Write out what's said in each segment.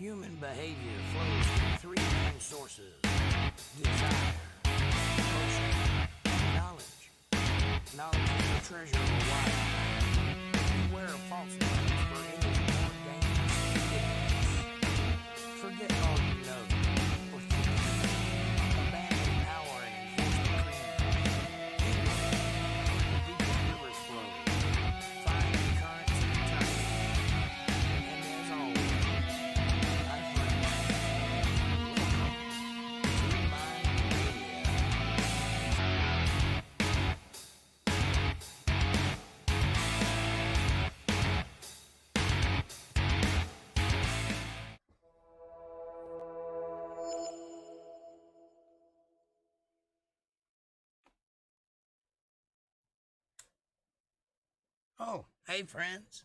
Human behavior flows from three main sources: desire, emotion, and knowledge. Knowledge is the treasure of a wise. Beware of falsehoods, for it is more dangerous than ignorance. Forget all you know, or think you know. Abandon power and enforce the creed. Ignorance, where the deepest rivers flow. Find the currents of eternity. And as always, my friends, welcome to Mind Media. Oh, hey friends.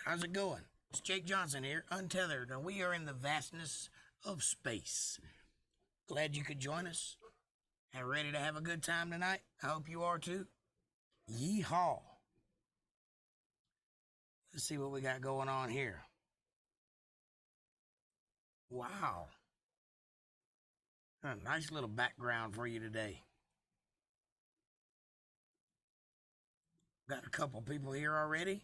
How's it going? It's Jake Johnson here, Untethered, and we are in the vastness of space. Glad you could join us. And ready to have a good time tonight? I hope you are too. Yeehaw. Let's see what we got going on here. Wow. A nice little background for you today. Got a couple people here already.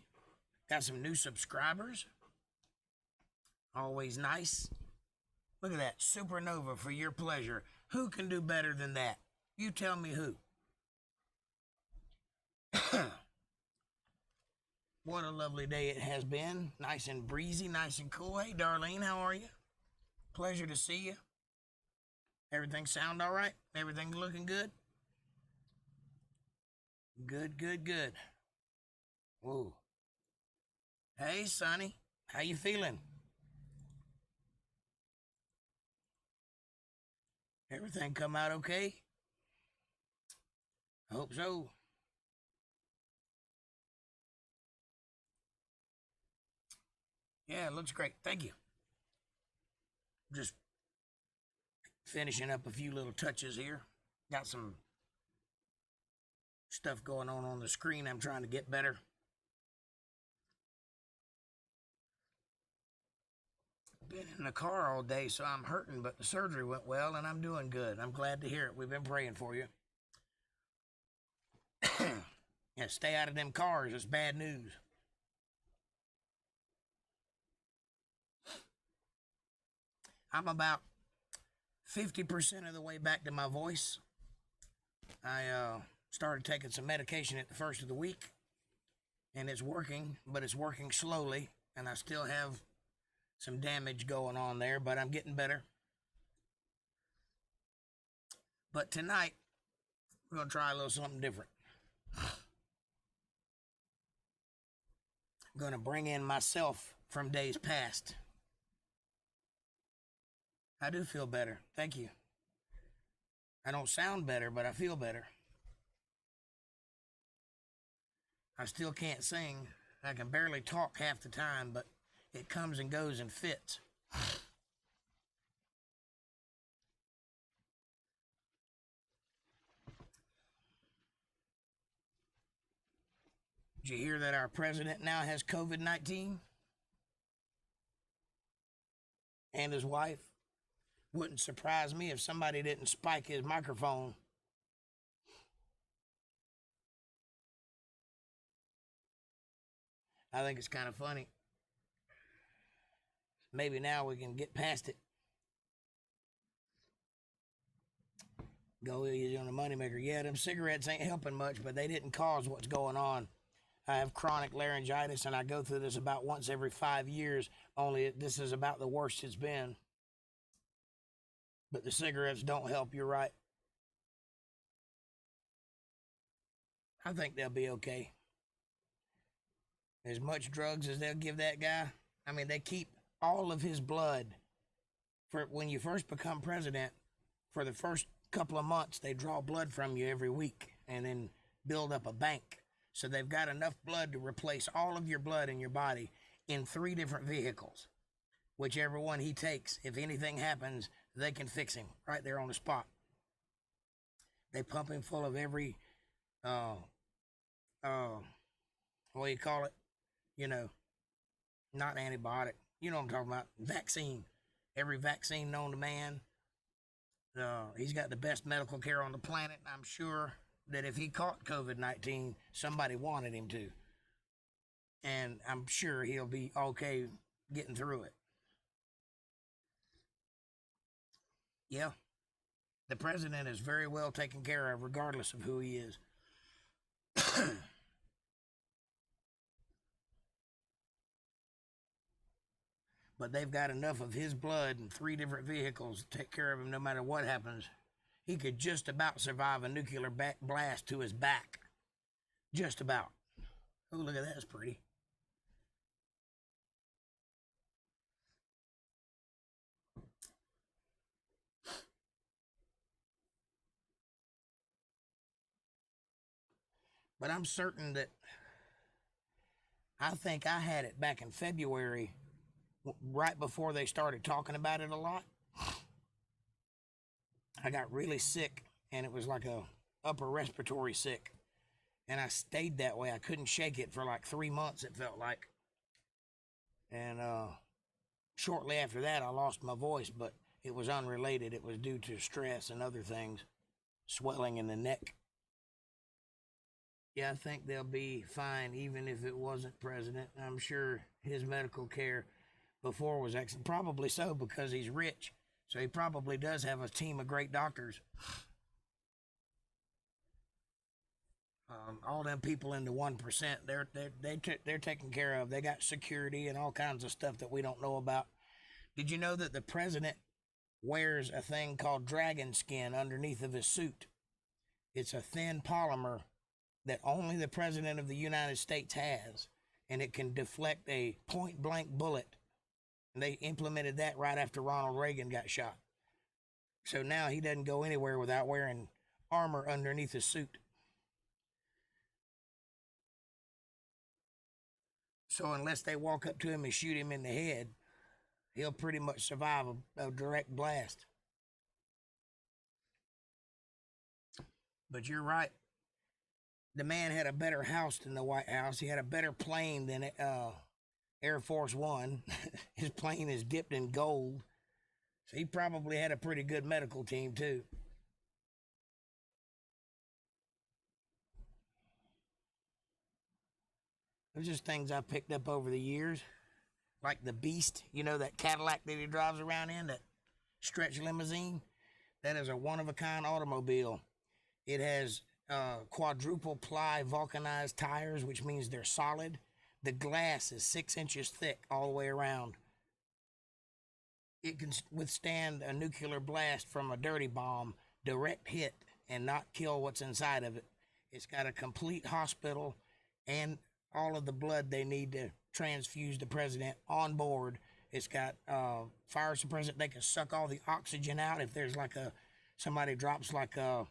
Got some new subscribers. Always nice. Look at that. Supernova for your pleasure. Who can do better than that? You tell me who. What a lovely day it has been. Nice and breezy, nice and cool. Hey, Darlene, how are you? Pleasure to see you. Everything sound all right? Everything looking good? Good, good, good. Whoa. Hey, Sonny. How you feeling? Everything come out okay? I hope so. Yeah, it looks great. Thank you. Just finishing up a few little touches here. Got some stuff going on the screen. I'm trying to get better. Been in the car all day, so I'm hurting, but the surgery went well and I'm doing good. I'm glad to hear it. We've been praying for you. Yeah, stay out of them cars. It's bad news. I'm about 50% of the way back to my voice. I started taking some medication at the first of the week, and it's working, but it's working slowly, and I still have some damage going on there, but I'm getting better. But tonight, we're going to try a little something different. I'm going to bring in myself from days past. I do feel better. Thank you. I don't sound better, but I feel better. I still can't sing. I can barely talk half the time, but it comes and goes in fits. Did you hear that our president now has COVID-19? And his wife? Wouldn't surprise me if somebody didn't spike his microphone. I think it's kind of funny. Maybe now we can get past it. Go easy on the moneymaker. Yeah, them cigarettes ain't helping much, but they didn't cause what's going on. I have chronic laryngitis, and I go through this about once every 5 years, only this is about the worst it's been. But the cigarettes don't help, you're right. I think they'll be okay. As much drugs as they'll give that guy. I mean, they keep all of his blood. For when you first become president, for the first couple of months, they draw blood from you every week and then build up a bank. So they've got enough blood to replace all of your blood in your body in 3 different vehicles. Whichever one he takes, if anything happens, they can fix him right there on the spot. They pump him full of every, what do you call it? You know, not antibiotic. You know what I'm talking about. Vaccine. every vaccine known to man. He's got the best medical care on the planet. I'm sure that if he caught COVID-19, somebody wanted him to. And I'm sure he'll be okay getting through it. Yeah, the president is very well taken care of, regardless of who he is. But they've got enough of his blood in 3 different vehicles to take care of him no matter what happens. He could just about survive a nuclear blast to his back. Just about. Oh, look at that. That's pretty. But I'm certain that I think I had it back in February, right before they started talking about it a lot. I got really sick, and it was like a upper respiratory sick. And I stayed that way. I couldn't shake it for like 3 months, it felt like. And shortly after that, I lost my voice, but it was unrelated. It was due to stress and other things, swelling in the neck. Yeah, I think they'll be fine, even if it wasn't president. I'm sure his medical care before was excellent. Probably so, because he's rich. So he probably does have a team of great doctors. All them people in the 1%, they're taken care of. They got security and all kinds of stuff that we don't know about. Did you know that the president wears a thing called dragon skin underneath of his suit? It's a thin polymer that only the president of the United States has, and it can deflect a point-blank bullet. And they implemented that right after Ronald Reagan got shot. So now he doesn't go anywhere without wearing armor underneath his suit. So unless they walk up to him and shoot him in the head, he'll pretty much survive a direct blast. But you're right. The man had a better house than the White House. He had a better plane than Air Force One. His plane is dipped in gold. So he probably had a pretty good medical team, too. There's just things I picked up over the years. Like the Beast, you know, that Cadillac that he drives around in, that stretch limousine. That is a one-of-a-kind automobile. It has quadruple ply vulcanized tires, which means they're solid. The glass is 6 inches thick all the way around. It can withstand a nuclear blast from a dirty bomb, direct hit, and not kill what's inside of it. It's got a complete hospital and all of the blood they need to transfuse the president on board. It's got fire suppressant. They can suck all the oxygen out if there's like somebody drops like a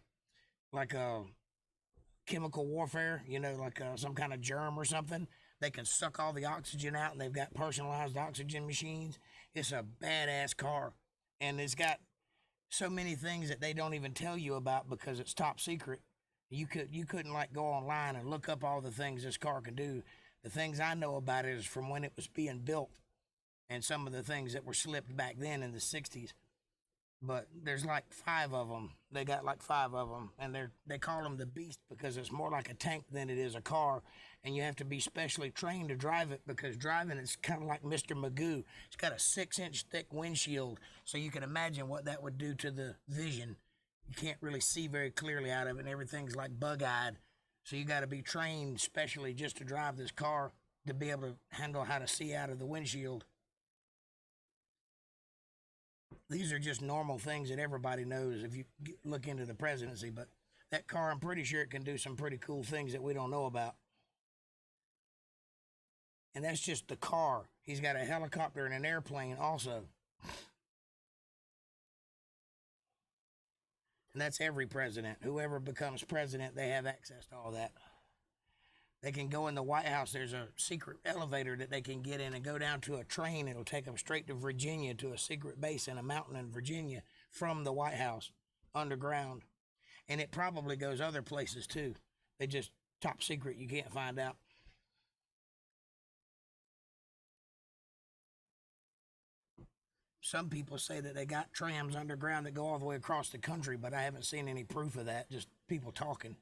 chemical warfare, you know, like some kind of germ or something. They can suck all the oxygen out, and they've got personalized oxygen machines. It's a badass car, and it's got so many things that they don't even tell you about because it's top secret. You couldn't like go online and look up all the things this car can do. The things I know about it is from when it was being built, and some of the things that were slipped back then in the 60s. But there's like 5 of them. They got like 5 of them, and they call them the Beast because it's more like a tank than it is a car, and you have to be specially trained to drive it because driving it's kind of like Mr. Magoo. It's got a 6-inch thick windshield, so you can imagine what that would do to the vision. You can't really see very clearly out of it, and everything's like bug-eyed. So you got to be trained specially just to drive this car to be able to handle how to see out of the windshield. These are just normal things that everybody knows if you look into the presidency, but that car, I'm pretty sure it can do some pretty cool things that we don't know about. And that's just the car. He's got a helicopter and an airplane also. And that's every president. Whoever becomes president, they have access to all that. They can go in the White House. There's a secret elevator that they can get in and go down to a train. It'll take them straight to Virginia, to a secret base in a mountain in Virginia from the White House, underground. And it probably goes other places too. They just top secret. You can't find out. some people say that they got trams underground that go all the way across the country, but I haven't seen any proof of that, just people talking.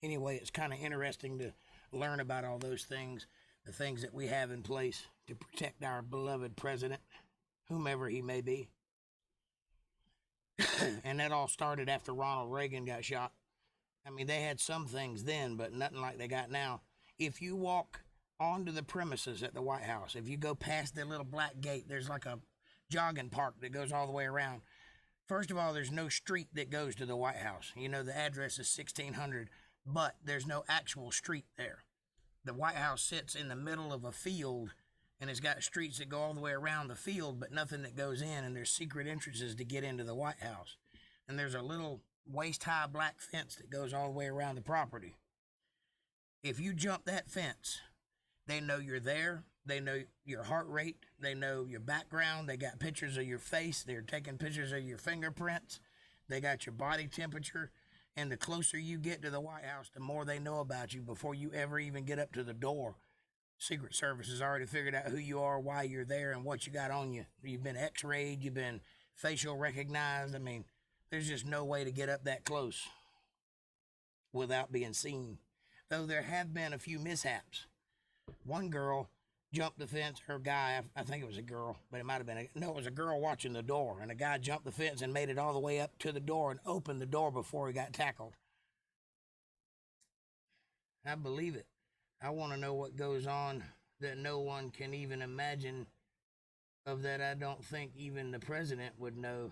Anyway, it's kind of interesting to learn about all those things, the things that we have in place to protect our beloved president, whomever he may be. And that all started after Ronald Reagan got shot. I mean, they had some things then, but nothing like they got now. If you walk onto the premises at the White House, if you go past the little black gate, there's like a jogging park that goes all the way around. First of all, there's no street that goes to the White House. You know, the address is 1600, but there's no actual street there. The White House sits in the middle of a field, and it's got streets that go all the way around the field, but nothing that goes in, and there's secret entrances to get into the White House. And there's a little waist-high black fence that goes all the way around the property. If you jump that fence, they know you're there. They know your heart rate. They know your background. They got pictures of your face. They're taking pictures of your fingerprints. They got your body temperature. And the closer you get to the White House, the more they know about you before you ever even get up to the door. Secret Service has already figured out who you are, why you're there, and what you got on you. You've been x-rayed. You've been facial recognized. I mean, there's just no way to get up that close without being seen. Though there have been a few mishaps. One girl jumped the fence, her guy, I think it was a girl, but it might have been, it was a girl watching the door, and a guy jumped the fence and made it all the way up to the door and opened the door before he got tackled. I believe it. I want to know what goes on that no one can even imagine, of that I don't think even the president would know.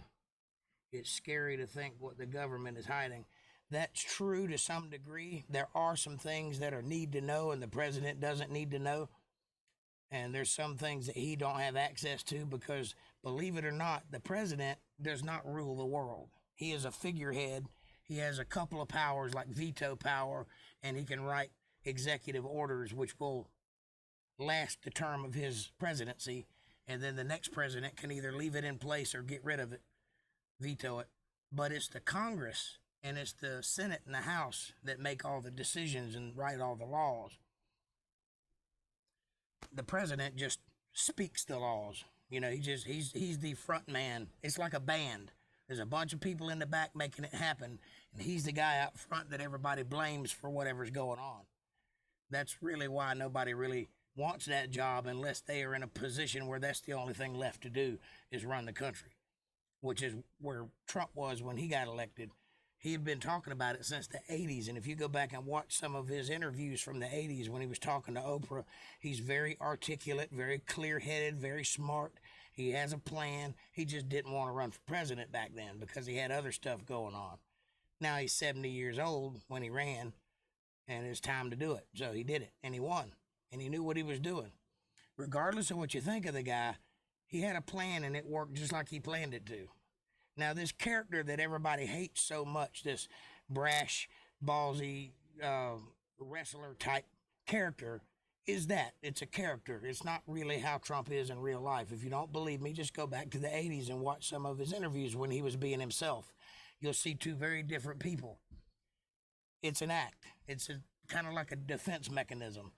It's scary to think what the government is hiding. That's true to some degree. There are some things that are need to know and the president doesn't need to know. And there's some things that he don't have access to because, believe it or not, the president does not rule the world. He is a figurehead. He has a couple of powers like veto power, and he can write executive orders which will last the term of his presidency. And then the next president can either leave it in place or get rid of it, veto it. But it's the Congress and it's the Senate and the House that make all the decisions and write all the laws. The president just speaks the laws. You know, he's the front man. It's like a band. There's a bunch of people in the back making it happen, and he's the guy out front that everybody blames for whatever's going on. That's really why nobody really wants that job unless they are in a position where that's the only thing left to do is run the country, which is where Trump was when he got elected. He had been talking about it since the 80s, and if you go back and watch some of his interviews from the 80s when he was talking to Oprah, he's very articulate, very clear-headed, very smart. He has a plan. He just didn't want to run for president back then because he had other stuff going on. Now he's 70 years old when he ran, and it's time to do it. So he did it, and he won, and he knew what he was doing. Regardless of what you think of the guy, he had a plan, and it worked just like he planned it to. Now, this character that everybody hates so much, this brash, ballsy, wrestler-type character, is that. It's a character. It's not really how Trump is in real life. If you don't believe me, just go back to the 80s and watch some of his interviews when he was being himself. You'll see two very different people. It's an act. It's kind of like a defense mechanism.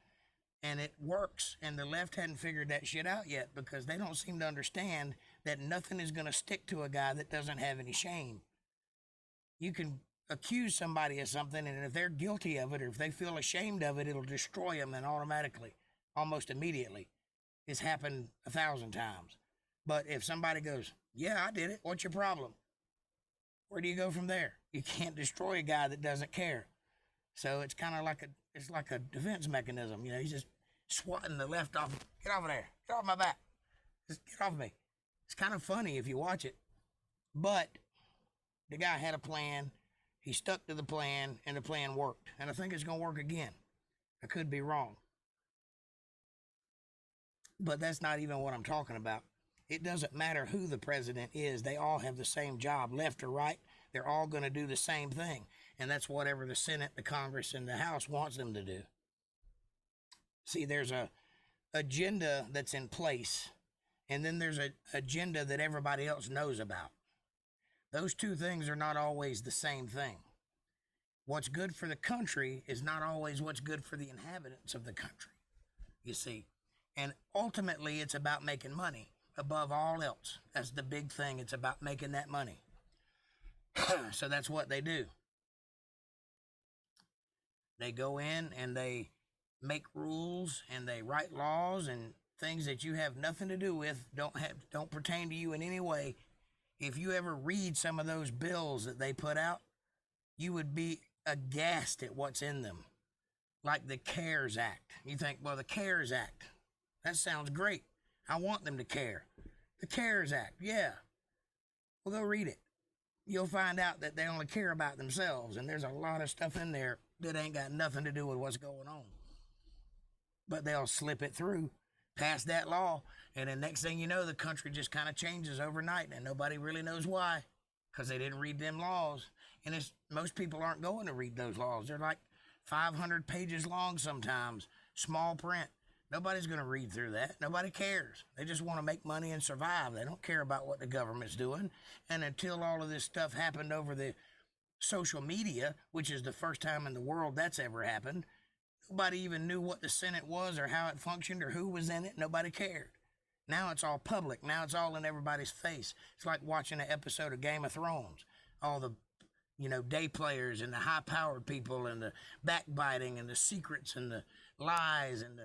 And it works, and the left hadn't figured that shit out yet because they don't seem to understand that nothing is going to stick to a guy that doesn't have any shame. You can accuse somebody of something, and if they're guilty of it or if they feel ashamed of it, it'll destroy them and automatically, almost immediately. It's happened 1,000 times. But if somebody goes, yeah, I did it, what's your problem? Where do you go from there? You can't destroy a guy that doesn't care. So it's kind of like a defense mechanism. You know, he's just swatting the left off. Get off of there. Get off my back. Just get off of me. It's kind of funny if you watch it. But the guy had a plan. He stuck to the plan, and the plan worked. And I think it's going to work again. I could be wrong. But that's not even what I'm talking about. It doesn't matter who the president is. They all have the same job, left or right. They're all going to do the same thing. And that's whatever the Senate, the Congress, and the House wants them to do. See, there's a agenda that's in place, and then there's an agenda that everybody else knows about. Those two things are not always the same thing. What's good for the country is not always what's good for the inhabitants of the country, you see. And ultimately, it's about making money above all else. That's the big thing. It's about making that money. So that's what they do. They go in and they make rules and they write laws and things that you have nothing to do with, don't pertain to you in any way. If you ever read some of those bills that they put out, you would be aghast at what's in them. Like the CARES Act. You think, well, the CARES Act, that sounds great. I want them to care. The CARES Act, yeah. Well, go read it. You'll find out that they only care about themselves, and there's a lot of stuff in there that ain't got nothing to do with what's going on. But they'll slip it through, pass that law, and then next thing you know, the country just kind of changes overnight, and nobody really knows why, because they didn't read them laws. And most people aren't going to read those laws. They're like 500 pages long sometimes, small print. Nobody's going to read through that. Nobody cares. They just want to make money and survive. They don't care about what the government's doing. And until all of this stuff happened over the social media, which is the first time in the world that's ever happened, nobody even knew what the Senate was or how it functioned or who was in it. Nobody cared. Now it's all public. Now it's all in everybody's face. It's like watching an episode of Game of Thrones. All the, day players and the high-powered people and the backbiting and the secrets and the lies and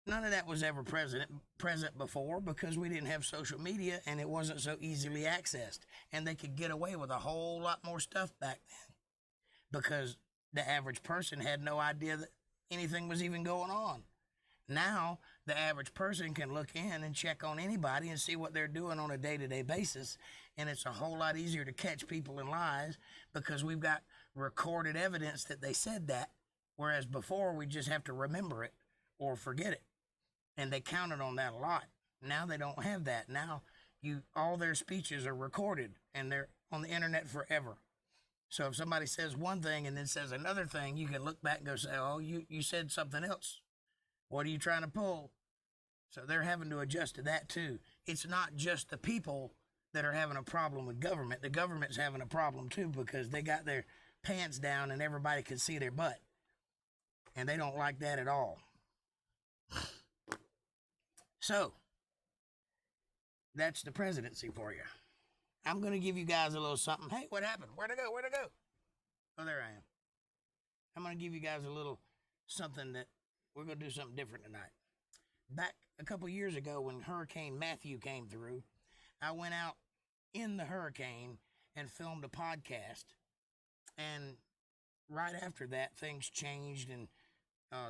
none of that was ever present before because we didn't have social media and it wasn't so easily accessed. And they could get away with a whole lot more stuff back then because the average person had no idea that anything was even going on. Now, the average person can look in and check on anybody and see what they're doing on a day-to-day basis, and it's a whole lot easier to catch people in lies because we've got recorded evidence that they said that, whereas before we just have to remember it or forget it. And they counted on that a lot. Now they don't have that. Now all their speeches are recorded and they're on the internet forever. So if somebody says one thing and then says another thing, you can look back and go say, oh, you said something else. What are you trying to pull? So they're having to adjust to that too. It's not just the people that are having a problem with government. The government's having a problem too because they got their pants down and everybody can see their butt. And they don't like that at all. So, that's the presidency for you. I'm going to give you guys a little something. Hey, what happened? Where'd I go? Oh, there I am. I'm going to give you guys a little something that we're going to do something different tonight. Back a couple years ago when Hurricane Matthew came through, I went out in the hurricane and filmed a podcast. And right after that, things changed and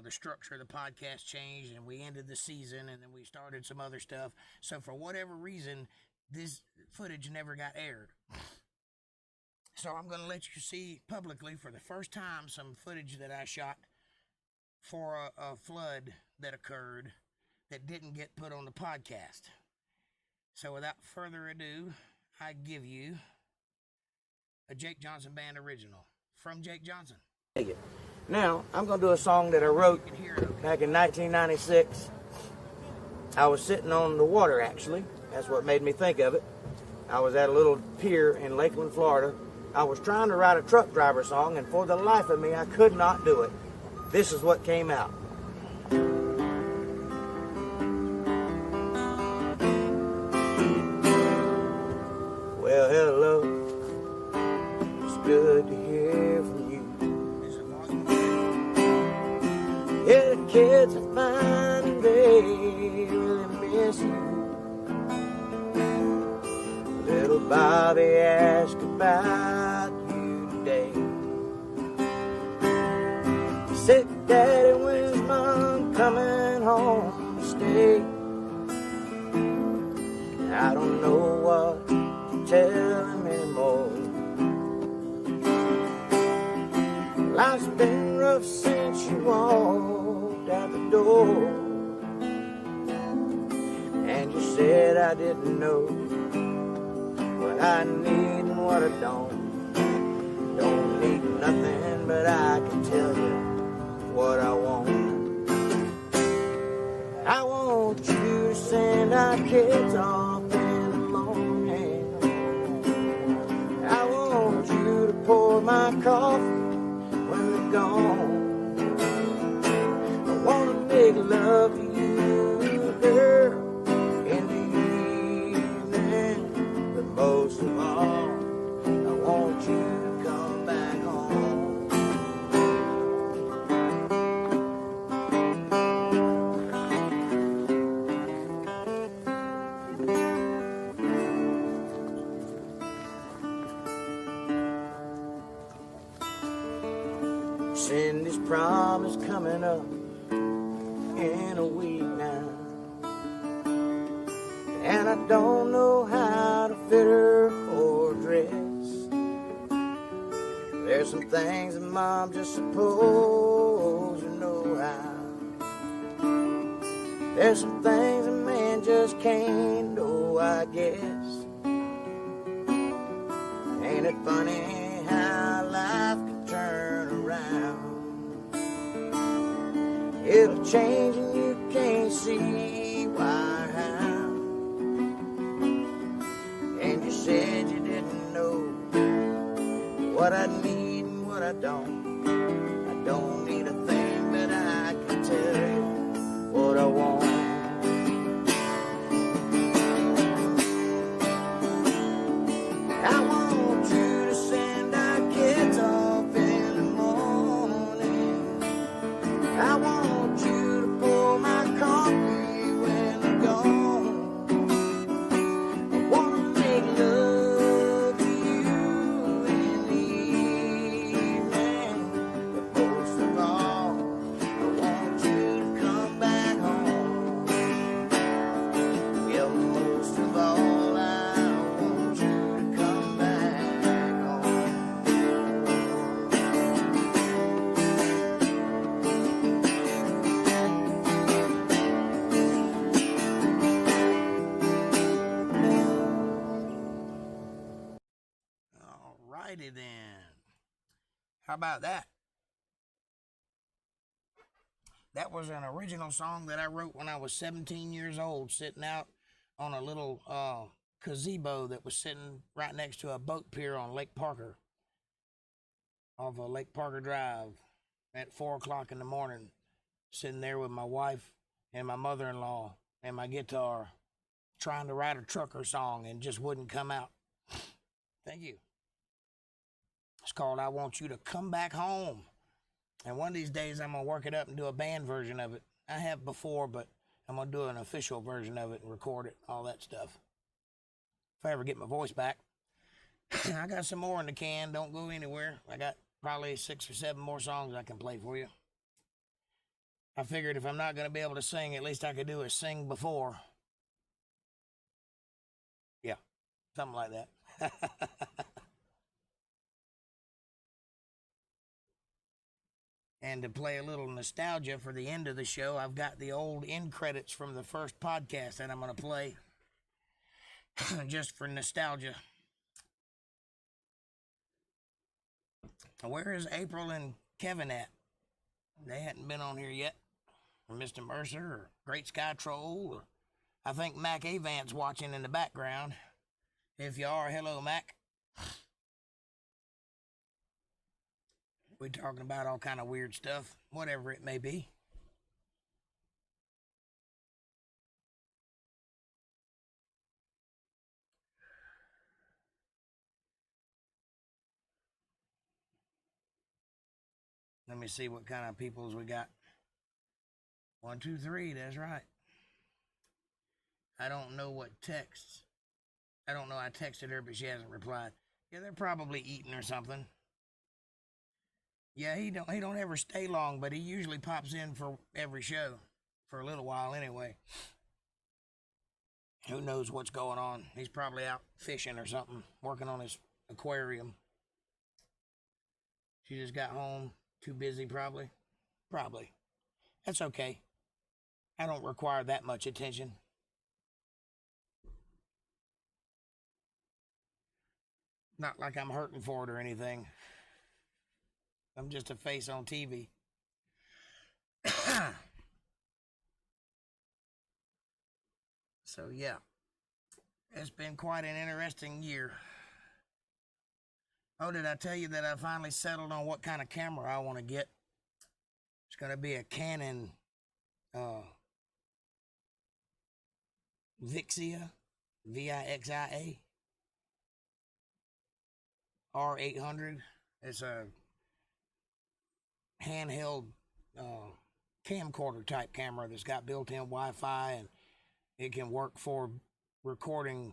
the structure of the podcast changed and we ended the season and then we started some other stuff. So for whatever reason, this footage never got aired. So I'm going to let you see publicly for the first time some footage that I shot for a flood that occurred that didn't get put on the podcast. So without further ado, I give you a Jake Johnson Band original from Jake Johnson. Now, I'm going to do a song that I wrote back in 1996. I was sitting on the water, actually. That's what made me think of it. I was at a little pier in Lakeland, Florida. I was trying to write a truck driver song, and for the life of me, I could not do it. This is what came out. Well, hello. It's good to hear from you. Yeah, the kids are fine and they really miss you. Little Bobby asked about you today. He said, Daddy, when's Mom coming home to stay? I don't know what to tell him anymore. Life's been rough since you walked out the door. And you said I didn't know what I need and what I don't. Don't need nothing, but I can tell you what I want. I want you to send our kids off in the morning. I want you to pour my coffee when they're gone. I want to make love to you, Cindy's prom is coming up in a week now, and I don't know how to fit her for a dress. There's some things that Mom just supposed to know how. There's some things a man just can't know, I guess. Ain't it funny how life can turn around? It'll change and you can't see why or how. And you said you didn't know what I need and what I don't. I don't need a thing, but I can tell you what I want. I want you to send our kids off in the morning. I want you to pour my coffee when I'm gone. I want to make love to you in the evening. But most of all, I want you to come back home. Yeah, most of all, I want you to come back home. Alrighty then. How about that? That was an original song that I wrote when I was 17 years old, sitting out on a little gazebo that was sitting right next to a boat pier on Lake Parker, off of Lake Parker Drive, at 4 o'clock in the morning, sitting there with my wife and my mother-in-law and my guitar, trying to write a trucker song and just wouldn't come out. Thank you. It's called I Want You to Come Back Home. And one of these days I'm going to work it up and do a band version of it. I have before, but I'm going to do an official version of it and record it, all that stuff. If I ever get my voice back. I got some more in the can. Don't go anywhere. I got probably 6 or 7 more songs I can play for you. I figured if I'm not going to be able to sing, at least I could do a sing before. Yeah, something like that. And to play a little nostalgia for the end of the show, I've got the old end credits from the first podcast that I'm going to play just for nostalgia. Where is April and Kevin at? They hadn't been on here yet. Or Mr. Mercer or Great Sky Troll. Or I think Mac Avant's watching in the background. If you are, hello, Mac. We're talking about all kind of weird stuff, whatever it may be. Let me see what kind of peoples we got. 1, 2, 3, that's right. I don't know what texts. I don't know, I texted her, but she hasn't replied. Yeah, they're probably eating or something. Yeah, he don't ever stay long, but he usually pops in for every show. For a little while anyway. Who knows what's going on? He's probably out fishing or something, working on his aquarium. She just got home, too busy probably. Probably. That's okay. I don't require that much attention. Not like I'm hurting for it or anything. I'm just a face on TV. So, yeah. It's been quite an interesting year. Oh, did I tell you that I finally settled on what kind of camera I want to get? It's going to be a Canon Vixia, Vixia, R800. It's a handheld camcorder type camera that's got built-in Wi-Fi, and it can work for recording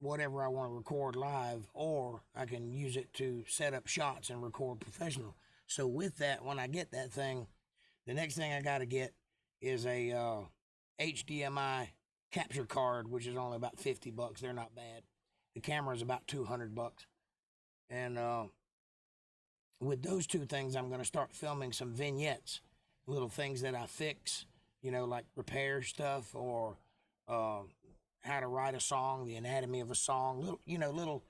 whatever I want to record live, or I can use it to set up shots and record professional. So with that, when I get that thing, the next thing I got to get is a HDMI capture card, which is only about $50. They're not bad. The camera is about $200. And with those two things, I'm going to start filming some vignettes, little things that I fix, you know, like repair stuff, or how to write a song, the anatomy of a song, little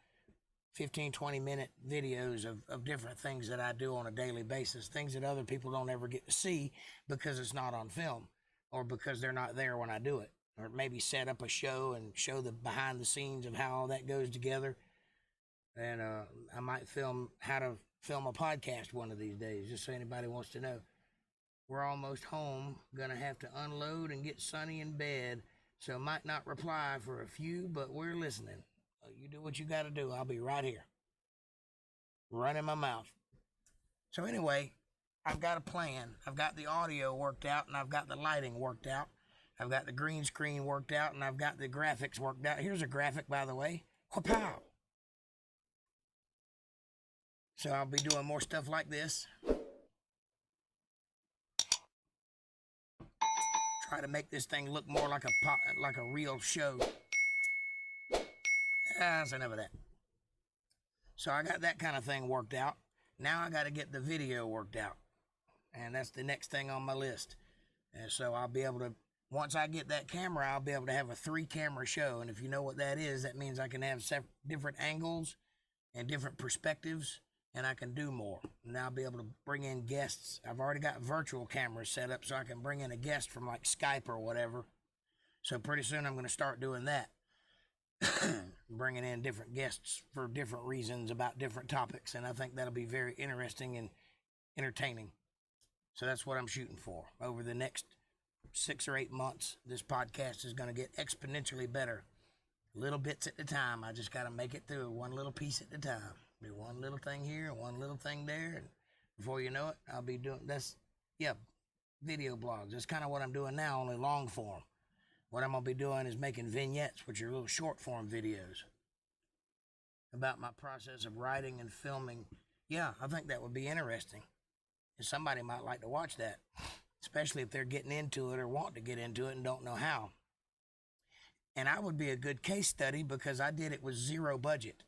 15, 20-minute videos of different things that I do on a daily basis, things that other people don't ever get to see because it's not on film, or because they're not there when I do it, or maybe set up a show and show the behind the scenes of how all that goes together. And I might film how to film a podcast one of these days, just so anybody wants to know. We're almost home, gonna have to unload and get Sonny in bed, so might not reply for a few, but we're listening. You do what you got to do. I'll be right here, running my mouth. So anyway, I've got a plan. I've got the audio worked out, and I've got the lighting worked out. I've got the green screen worked out, and I've got the graphics worked out. Here's a graphic, by the way. Wha-pow! So I'll be doing more stuff like this. Try to make this thing look more like a real show. That's enough of that. So I got that kind of thing worked out. Now I got to get the video worked out. And that's the next thing on my list. And so I'll be able to, once I get that camera, I'll be able to have a 3-camera show. And if you know what that is, that means I can have different angles and different perspectives, and I can do more. And I'll be able to bring in guests. I've already got virtual cameras set up, so I can bring in a guest from like Skype or whatever. So pretty soon I'm going to start doing that. Bringing in different guests for different reasons about different topics, and I think that'll be very interesting and entertaining. So that's what I'm shooting for. Over the next 6 or 8 months, this podcast is going to get exponentially better, little bits at a time. I just got to make it through one little piece at a time. Do one little thing here and one little thing there, and before you know it, I'll be doing video blogs. That's kind of what I'm doing now, only long form. What I'm going to be doing is making vignettes, which are little short form videos about my process of writing and filming. Yeah, I think that would be interesting. And somebody might like to watch that, especially if they're getting into it or want to get into it and don't know how. And I would be a good case study because I did it with 0 budget.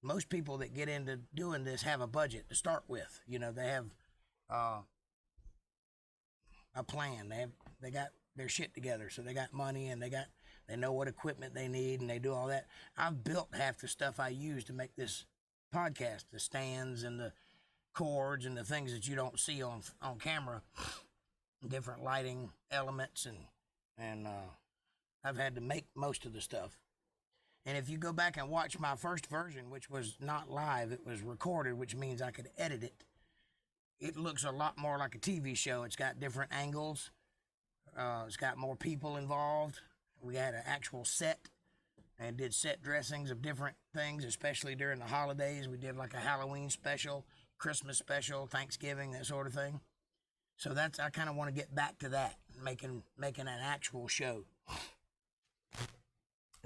Most people that get into doing this have a budget to start with. You know, they have a plan. They got their shit together, so they got money, and they know what equipment they need, and they do all that. I've built half the stuff I use to make this podcast, the stands and the cords and the things that you don't see on camera, different lighting elements, and I've had to make most of the stuff. And if you go back and watch my first version, which was not live, it was recorded, which means I could edit it, it looks a lot more like a TV show. It's got different angles. It's got more people involved. We had an actual set and did set dressings of different things, especially during the holidays. We did like a Halloween special, Christmas special, Thanksgiving, that sort of thing. So I kind of want to get back to that, making an actual show.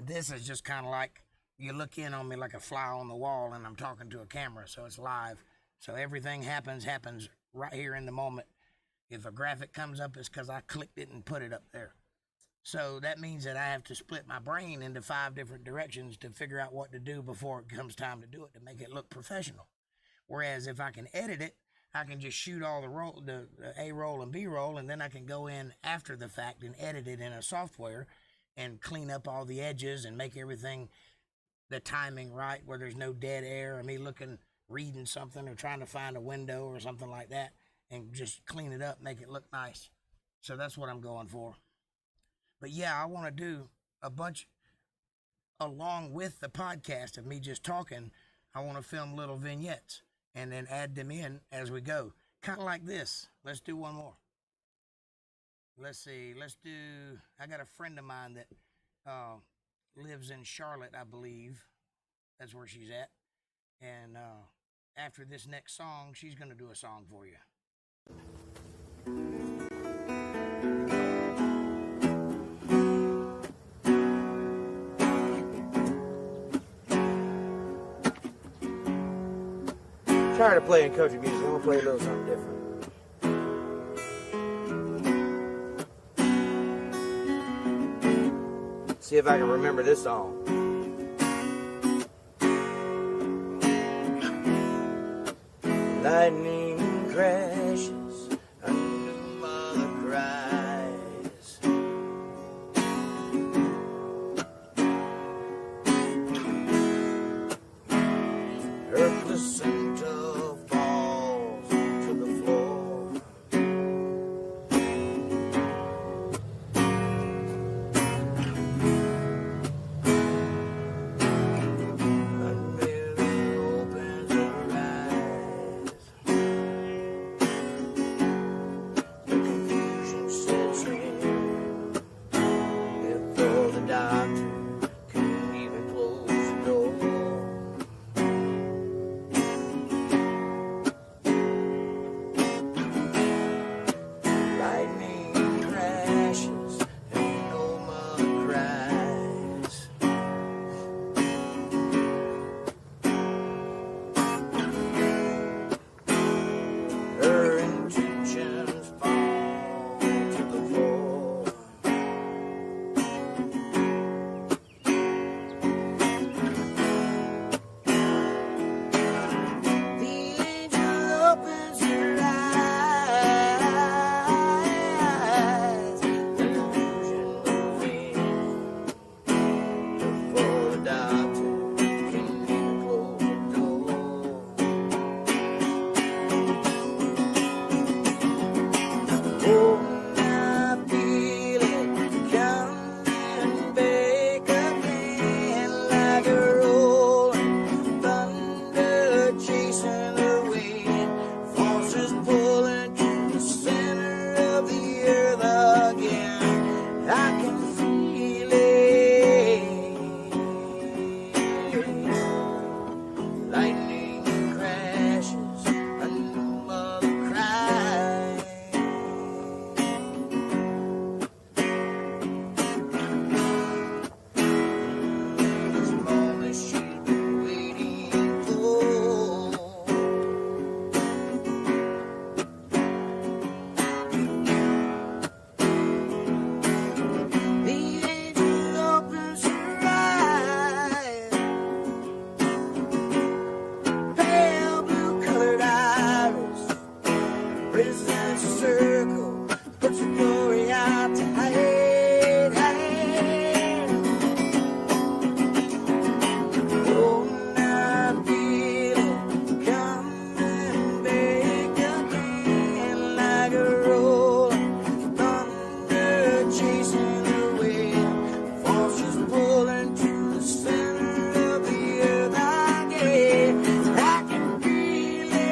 This is just kind of like you look in on me like a fly on the wall, and I'm talking to a camera, so it's live. So everything happens right here in the moment. If a graphic comes up, it's because I clicked it and put it up there. So that means that I have to split my brain into 5 different directions to figure out what to do before it comes time to do it, to make it look professional. Whereas if I can edit it, I can just shoot all the A-roll and B-roll, and then I can go in after the fact and edit it in a software and clean up all the edges and make everything, the timing right, where there's no dead air or me reading something or trying to find a window or something like that, and just clean it up, make it look nice. So that's what I'm going for. But yeah, I want to do a bunch, along with the podcast of me just talking, I want to film little vignettes and then add them in as we go. Kind of like this. Let's do one more. Let's see. I got a friend of mine that lives in Charlotte, I believe. That's where she's at. And after this next song, she's going to do a song for you. tired of playing country music. I'm gonna play a little something different. See if I can remember this song. Lightning crashes, a new mother cries. Her placenta falls to the floor. Unwilling opens her eyes. The confusion sets in before the doctor can even close the door. Lightning crashes and no mother cries. Her intentions fall to the floor. The angel opens her eyes. The confusion moves in before the doctor can even close the door. Oh, I feel it coming back again like a rolling thunder chasing the wind. Forces pulling to the center of the earth again. I can feel it. Lightning crashes, a new mother cries. This moment she's been waiting for. The angel opens her eyes. Pale blue colored iris presents a circle, puts her glory out to hide, hide. Oh, I feel it coming back again like a rolling thunder chasing the wind. Forces pulling to the center of the earth again. I can feel it.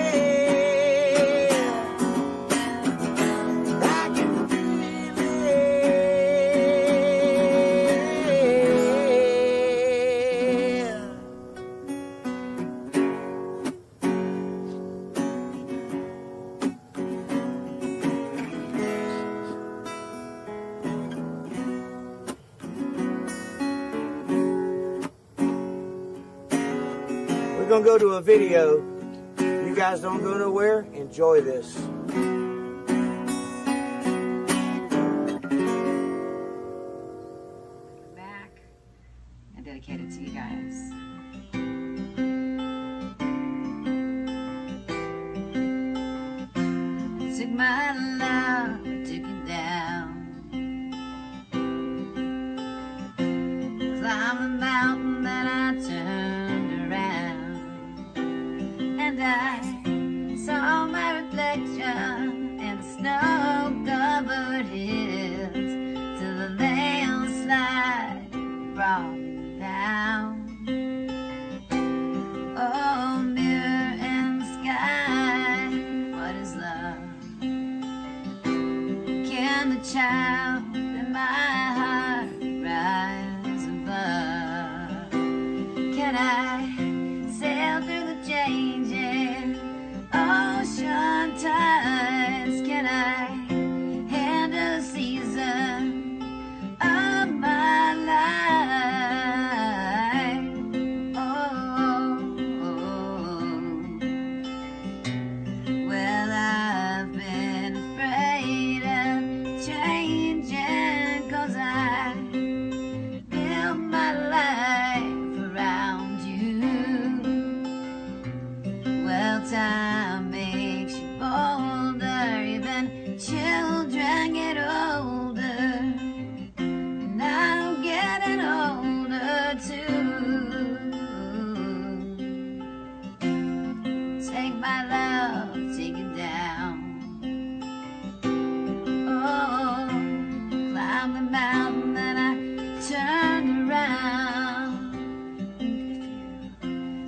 I can feel it. We're gonna go to a video. You guys don't go nowhere. Enjoy this. Back and dedicated to you guys. Took my love, took it down. Climbed the mountain, then I turned around, and I saw my reflection in the snow-covered hills till the landslide brought me down. Oh, mirror in the sky, what is love? Can the child in my heart rise above? Can I sail through the changing ocean tides? Can I handle the season of my life? Oh, oh, oh. time makes you bolder. Even children get older, and I'm getting older too. Take my love, take it down. Oh, climb the mountain, then I turned around.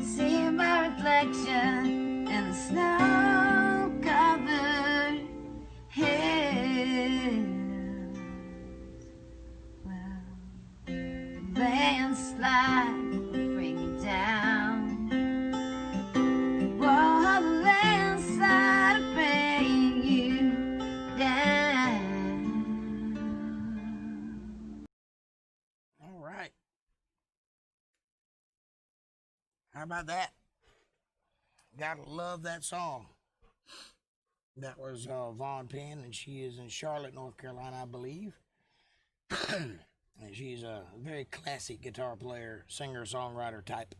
See my reflection in the snow-covered hills. Well, the landslide will bring you down. Whoa, the landslide will bring you down. All right. How about that? Gotta love that song. That was Vaughn Penn, and she is in Charlotte, North Carolina, I believe. And she's a very classic guitar player, singer, songwriter type.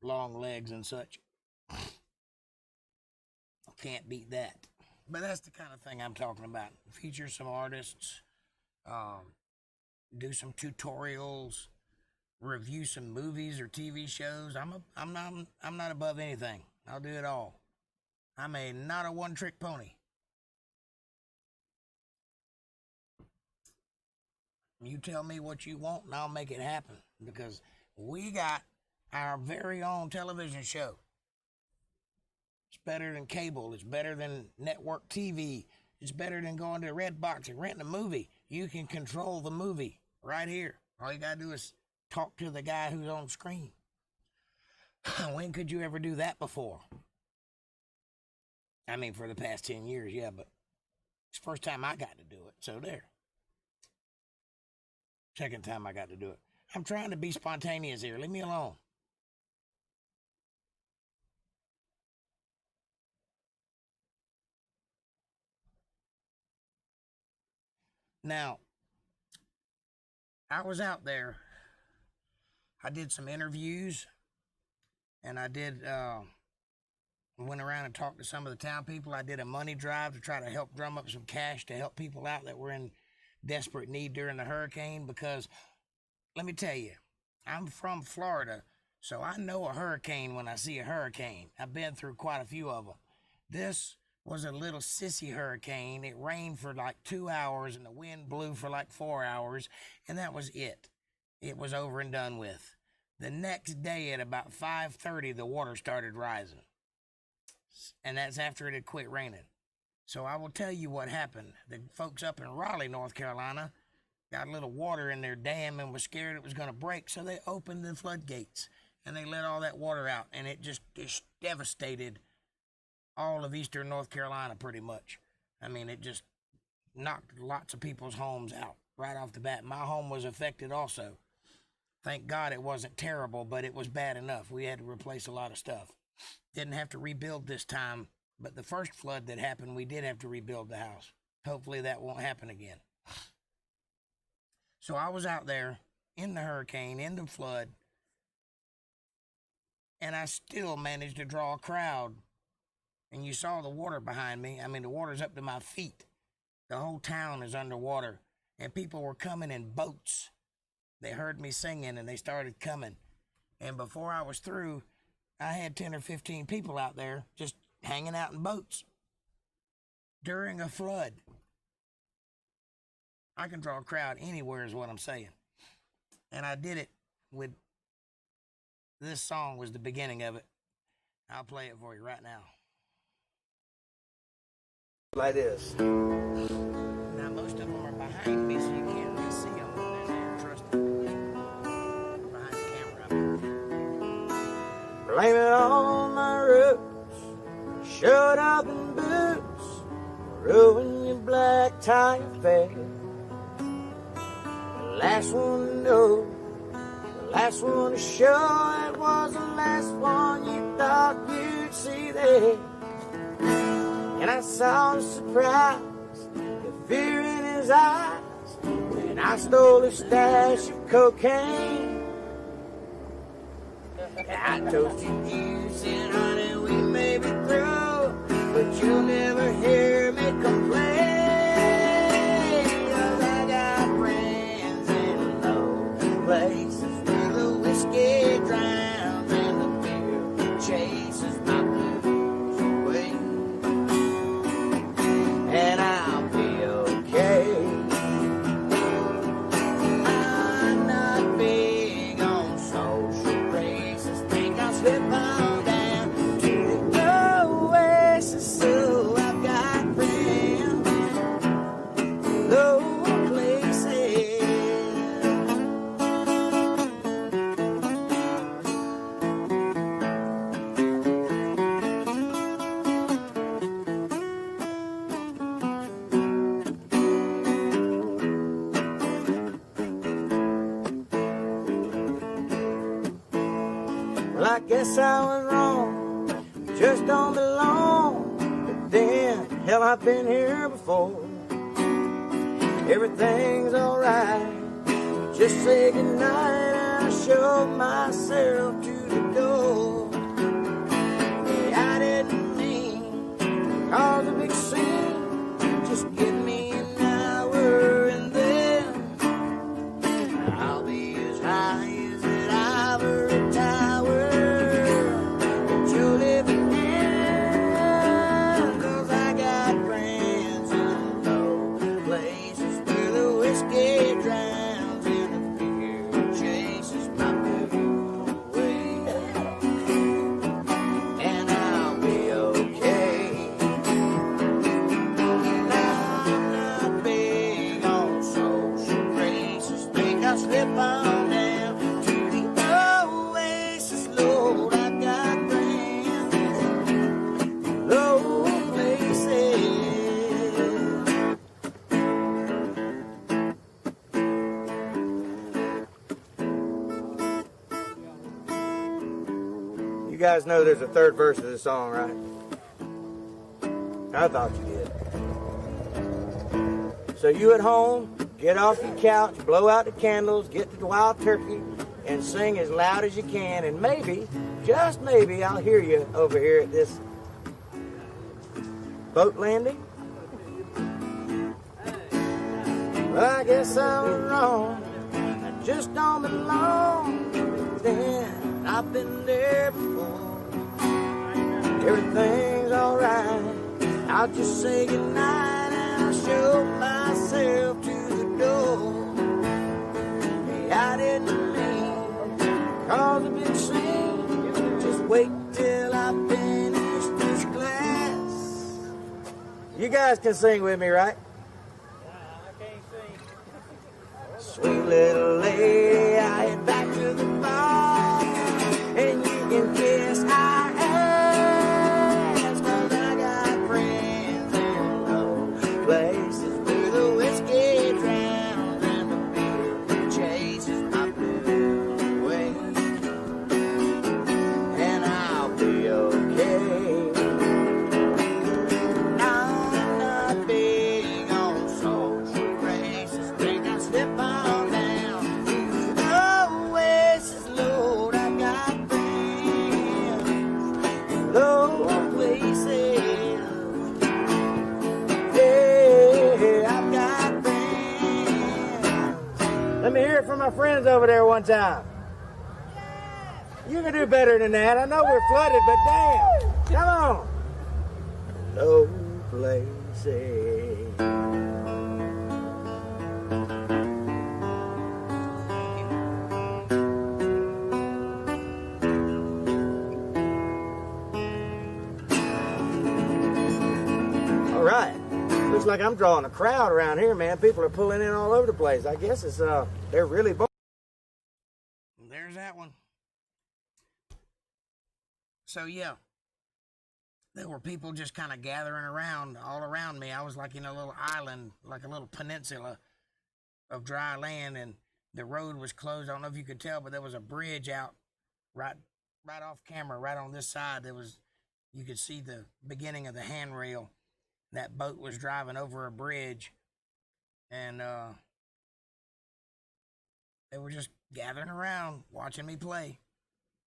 Long legs and such. Can't beat that. But that's the kind of thing I'm talking about. Feature some artists, do some tutorials, review some movies or TV shows. I'm not above anything. I'll do it all. I'm not a one-trick pony. You tell me what you want and I'll make it happen, because we got our very own television show. It's better than cable. It's better than network TV. It's better than going to Redbox and renting a movie. You can control the movie right here. All you gotta do is talk to the guy who's on screen. When could you ever do that before? I mean, for the past 10 years, yeah, but it's the first time I got to do it, so there. Second time I got to do it. I'm trying to be spontaneous here. Leave me alone. Now, I was out there. I did some interviews, and I went around and talked to some of the town people. I did a money drive to try to help drum up some cash to help people out that were in desperate need during the hurricane, because let me tell you, I'm from Florida, so I know a hurricane when I see a hurricane. I've been through quite a few of them. This was a little sissy hurricane. It rained for like 2 hours and the wind blew for like 4 hours, and that was it. It was over and done with. The next day at about 5:30, the water started rising. And that's after it had quit raining. So I will tell you what happened. The folks up in Raleigh, North Carolina, got a little water in their dam and was scared it was going to break, so they opened the floodgates and they let all that water out, and it just devastated all of eastern North Carolina pretty much. I mean, it just knocked lots of people's homes out right off the bat. My home was affected also. Thank God it wasn't terrible, but it was bad enough. We had to replace a lot of stuff. Didn't have to rebuild this time, but the first flood that happened, we did have to rebuild the house. Hopefully that won't happen again. So I was out there in the hurricane, in the flood, and I still managed to draw a crowd. And you saw the water behind me. I mean, the water's up to my feet. The whole town is underwater, and people were coming in boats. They heard me singing, and they started coming. And before I was through, I had 10 or 15 people out there just hanging out in boats during a flood. I can draw a crowd anywhere is what I'm saying. And I did it with, this song was the beginning of it. I'll play it for you right now. Like this. Now, most of them are behind me, so you can't really see them. They're there, trust me. Behind the camera. Blame it on my roots. Showed up in boots. Ruin your black tie affair. The last one to know. The last one to show. It was the last one you thought you'd see there. And I saw the surprise, the fear in his eyes, when I stole a stash of cocaine. And I toasted you, said, honey, we may be guess I was wrong, just don't belong. But then, hell, I've been here before. Everything's alright, just say goodnight and I show myself to the door. Hey, I didn't mean to cause a big scene, just give me an hour and then I'll be as high as that ivory tower that you're living in. 'Cause I got friends in low places where the whiskey drowns and the fear chases my blues away. And I'll be okay. Now I'm not big on social graces. Think I'll slip on down to the oasis, Lord. I've got friends in low places. You guys know there's a third verse of this song, right? I thought you did. So you at home, get off your couch, blow out the candles, get the wild turkey, and sing as loud as you can, and maybe, just maybe, I'll hear you over here at this boat landing. Well, I guess I was wrong, I just don't belong. Then I've been there before. Everything's alright, I'll just say goodnight and I'll show myself to the door. Hey, I didn't mean to cause a big scene, just wait till I finish this glass. You guys can sing with me, right? Sweet little lady, I head back to the bar, and you can kiss our ass, 'cause I got friends in low places where the whiskey drowns and the beer chases my blues away. And I'll be okay. I'm not big on social graces. Think I slip on down to the oasis, Lord. I've got friends in low places. Yeah, I've got friends. Let me hear it from my friends over there one time. You can do better than that. I know we're flooded, but damn. Come on. Low places. All right. Looks like I'm drawing a crowd around here, man. People are pulling in all over the place. I guess it's they're really bored. There's that one. So yeah, there were people just kind of gathering around all around me. I was like in a little island, like a little peninsula of dry land, and the road was closed. I don't know if you could tell, but there was a bridge out right off camera, right on this side. You could see the beginning of the handrail. That boat was driving over a bridge, and they were just gathering around watching me play.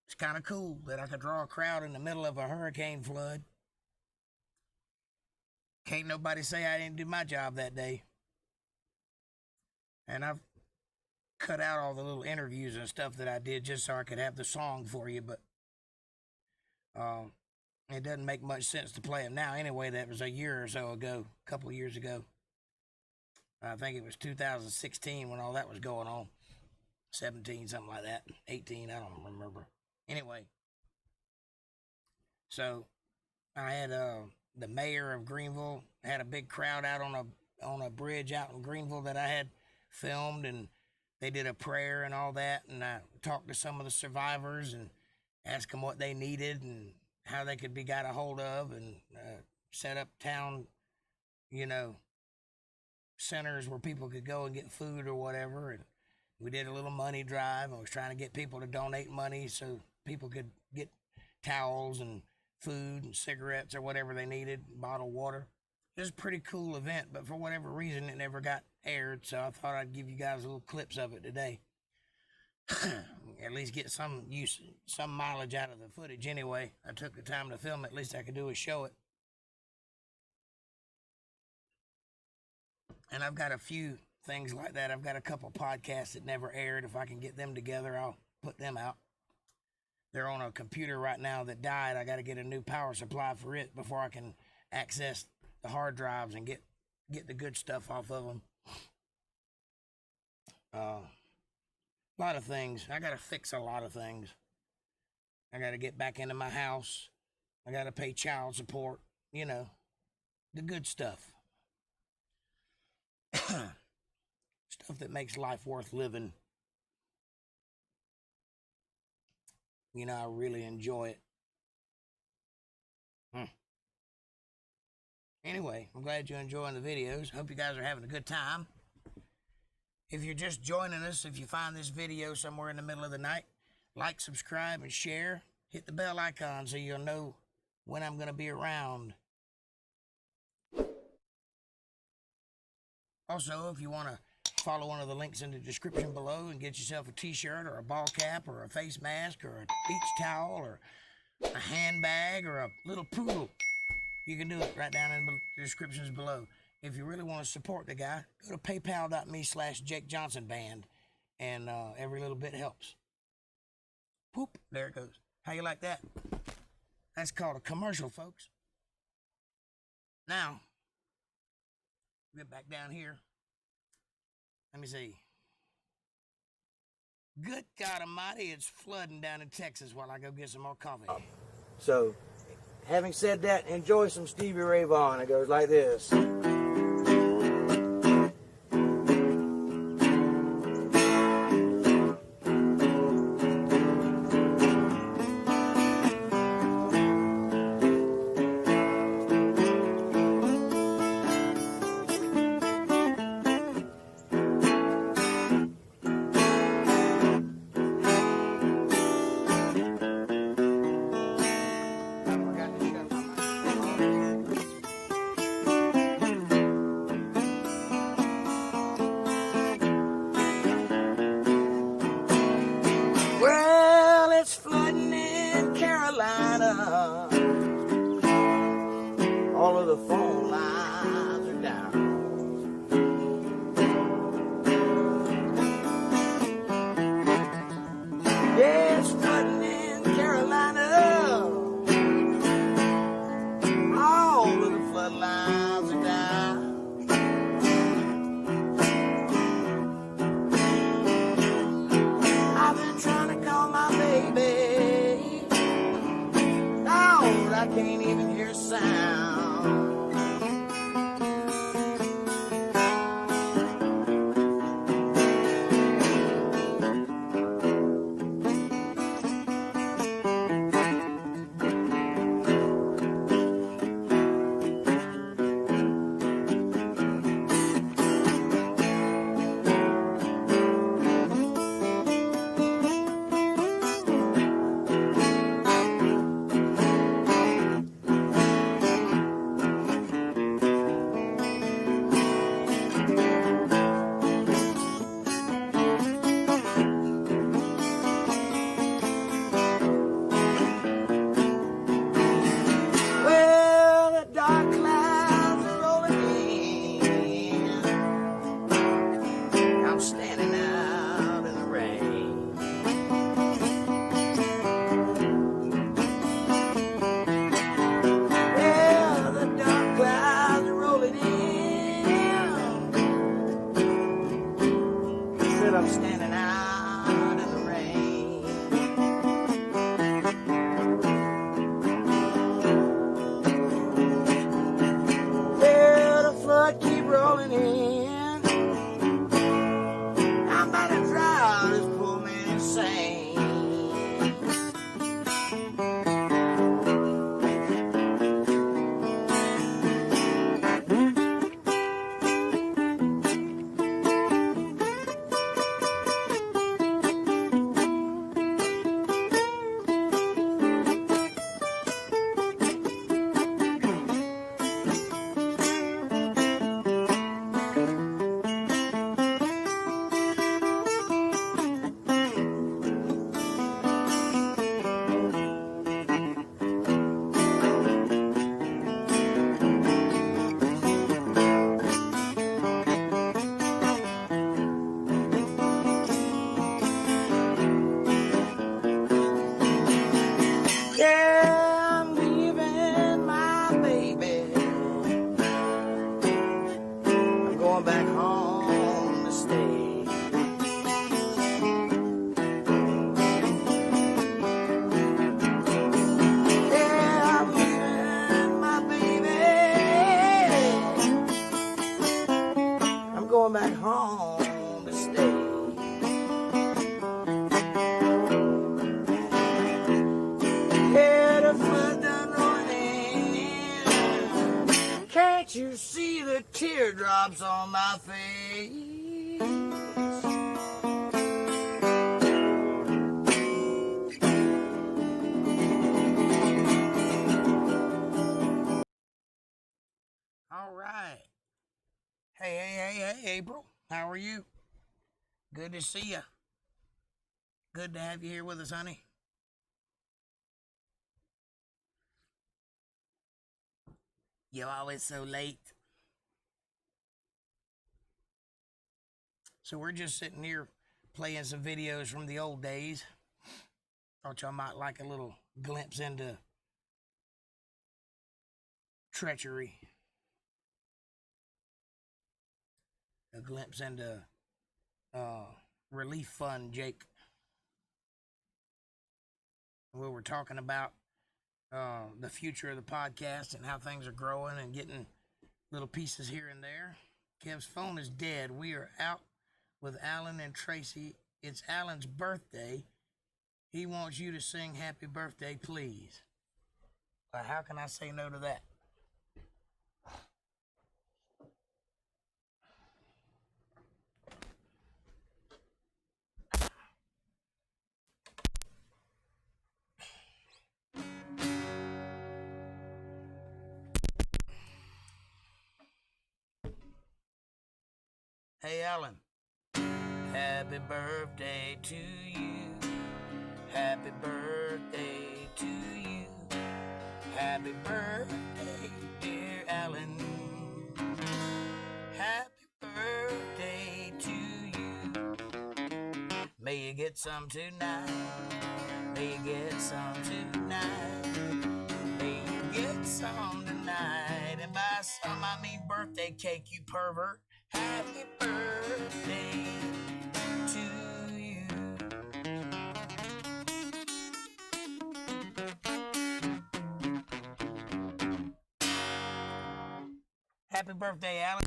It's kind of cool that I could draw a crowd in the middle of a hurricane flood. Can't nobody say I didn't do my job that day. And I've cut out all the little interviews and stuff that I did just so I could have the song for you, but it doesn't make much sense to play them now anyway. That was a year or so ago, a couple of years ago. I think it was 2016 when all that was going on. 17, something like that. 18, I don't remember. Anyway, so I had the mayor of Greenville had a big crowd out on a bridge out in Greenville that I had filmed, and they did a prayer and all that, and I talked to some of the survivors and asked them what they needed and how they could be got a hold of, and set up town, centers where people could go and get food or whatever. And we did a little money drive. I was trying to get people to donate money so people could get towels and food and cigarettes or whatever they needed, bottled water. It was a pretty cool event, but for whatever reason, it never got aired, so I thought I'd give you guys little clips of it today. At least get some mileage out of the footage anyway. I took the time to film it. At least I could do is show it. And I've got a few things like that. I've got a couple podcasts that never aired. If I can get them together, I'll put them out. They're on a computer right now that died. I got to get a new power supply for it before I can access the hard drives and get the good stuff off of them. A lot of things. I got to fix a lot of things. I got to get back into my house. I got to pay child support. You know, the good stuff. Stuff that makes life worth living. You know, I really enjoy it. Anyway, I'm glad you're enjoying the videos. Hope you guys are having a good time. If you're just joining us, if you find this video somewhere in the middle of the night, like, subscribe, and share. Hit the bell icon so you'll know when I'm going to be around. Also, if you want to follow one of the links in the description below and get yourself a t-shirt or a ball cap or a face mask or a beach towel or a handbag or a little poodle, you can do it right down in the descriptions below. If you really want to support the guy, go to paypal.me/JakeJohnsonBand, and every little bit helps. Whoop, there it goes. How you like that? That's called a commercial, folks. Now, get back down here. Let me see. Good God Almighty, it's flooding down in Texas while I go get some more coffee. So, having said that, enjoy some Stevie Ray Vaughan. It goes like this. Well, it's flooding in Carolina. All of the phone lines are down. Yeah, it's flooding in Carolina. All of the flood lines are down. I've been trying to call my baby. Lord, I can't even hear a sound. Can't you see the teardrops on my face? All right. Hey, April. How are you? Good to see you. Good to have you here with us, honey. You're always so late. So we're just sitting here playing some videos from the old days. Thought y'all might like a little glimpse into treachery. A glimpse into relief fund, Jake. Where we're talking about the future of the podcast and how things are growing and getting little pieces here and there. Kev's phone is dead. We are out with Alan and Tracy. It's Alan's birthday. He wants you to sing happy birthday, please. Well, how can I say no to that? Hey, Alan. Happy birthday to you. Happy birthday to you. Happy birthday, dear Alan. Happy birthday to you. May you get some tonight. May you get some tonight. May you get some tonight. And by some, I mean birthday cake, you pervert. Happy birthday to you. Happy birthday, Alan.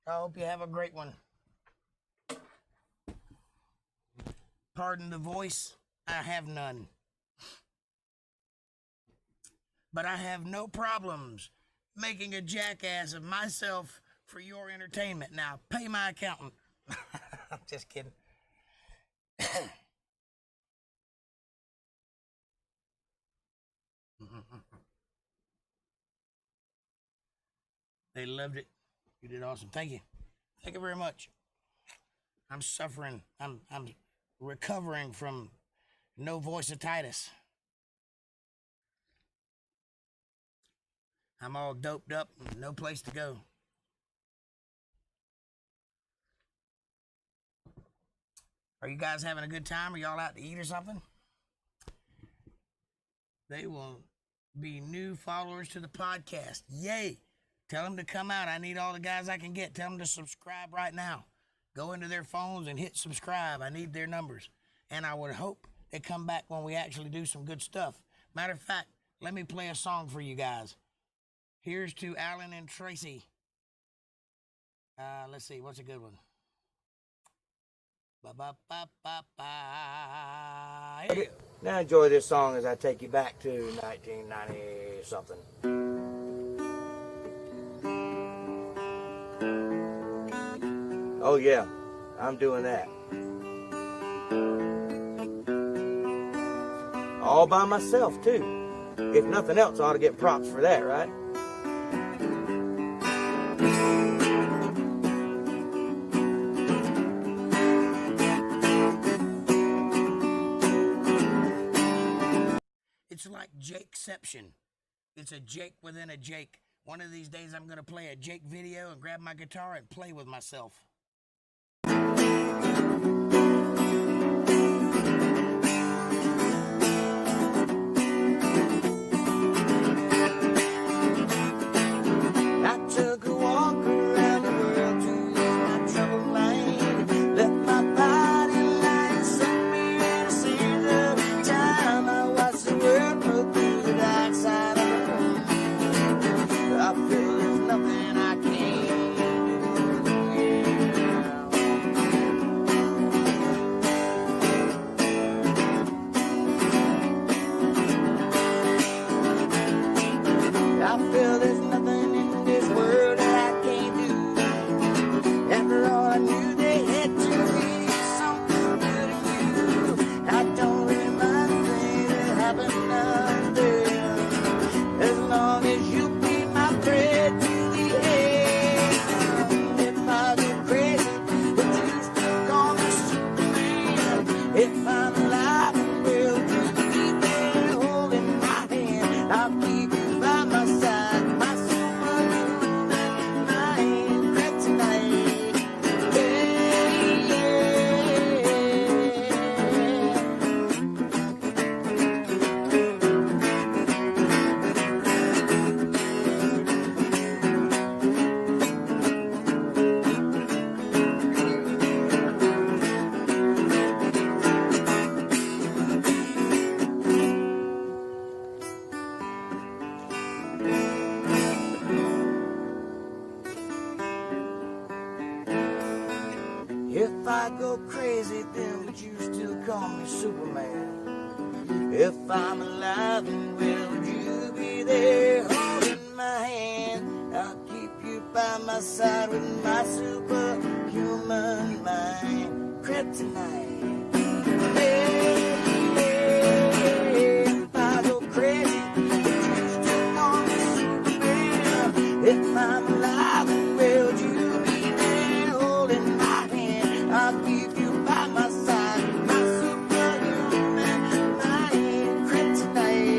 I hope you have a great one. Pardon the voice, I have none. But I have no problems making a jackass of myself for your entertainment. Now, pay my accountant. I'm just kidding. They loved it. You did awesome. Thank you. Thank you very much. I'm suffering. I'm recovering from no voiceitis. I'm all doped up, no place to go. Are you guys having a good time? Are y'all out to eat or something? They will be new followers to the podcast. Yay! Tell them to come out. I need all the guys I can get. Tell them to subscribe right now. Go into their phones and hit subscribe. I need their numbers. And I would hope they come back when we actually do some good stuff. Matter of fact, let me play a song for you guys. Here's to Alan and Tracy. Let's see, what's a good one? Yeah. Now enjoy this song as I take you back to 1990 something. Oh yeah, I'm doing that. All by myself too. If nothing else, I ought to get props for that, right? It's like Jakeception. It's a Jake within a Jake. One of these days I'm going to play a Jake video and grab my guitar and play with myself. I took a walk around the world to ease my troubled mind. Let my body lie and set me in a scene of time. I watched the world move through the dark side of the room. I feel there's nothing I can't do. I feel there's nothing I go crazy, then would you still call me Superman? If I'm alive, then will you be there holding my hand? I'll keep you by my side with my superhuman mind. Kryptonite. If I go crazy, would you still call me Superman? If I'm alive, then will you be there holding my hand? I'll keep you by my side with my superhuman mind. Kryptonite.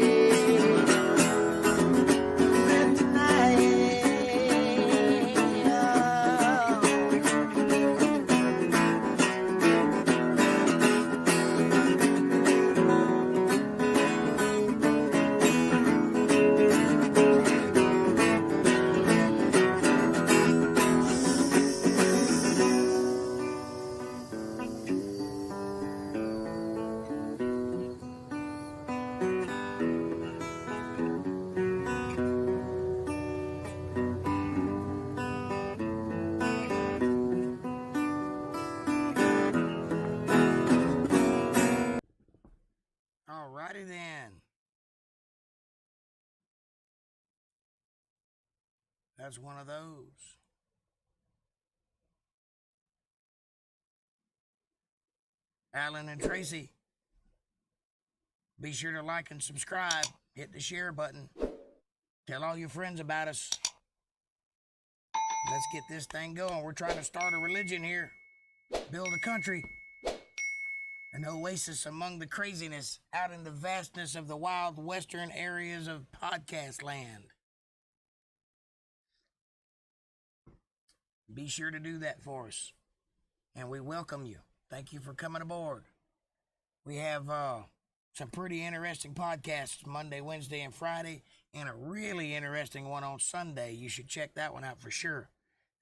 Alrighty then. That's one of those. Alan and Tracy, be sure to like and subscribe. Hit the share button. Tell all your friends about us. Let's get this thing going. We're trying to start a religion here. Build a country. An oasis among the craziness out in the vastness of the wild western areas of podcast land. Be sure to do that for us. And we welcome you. Thank you for coming aboard. We have some pretty interesting podcasts Monday, Wednesday, and Friday, and a really interesting one on Sunday. You should check that one out for sure.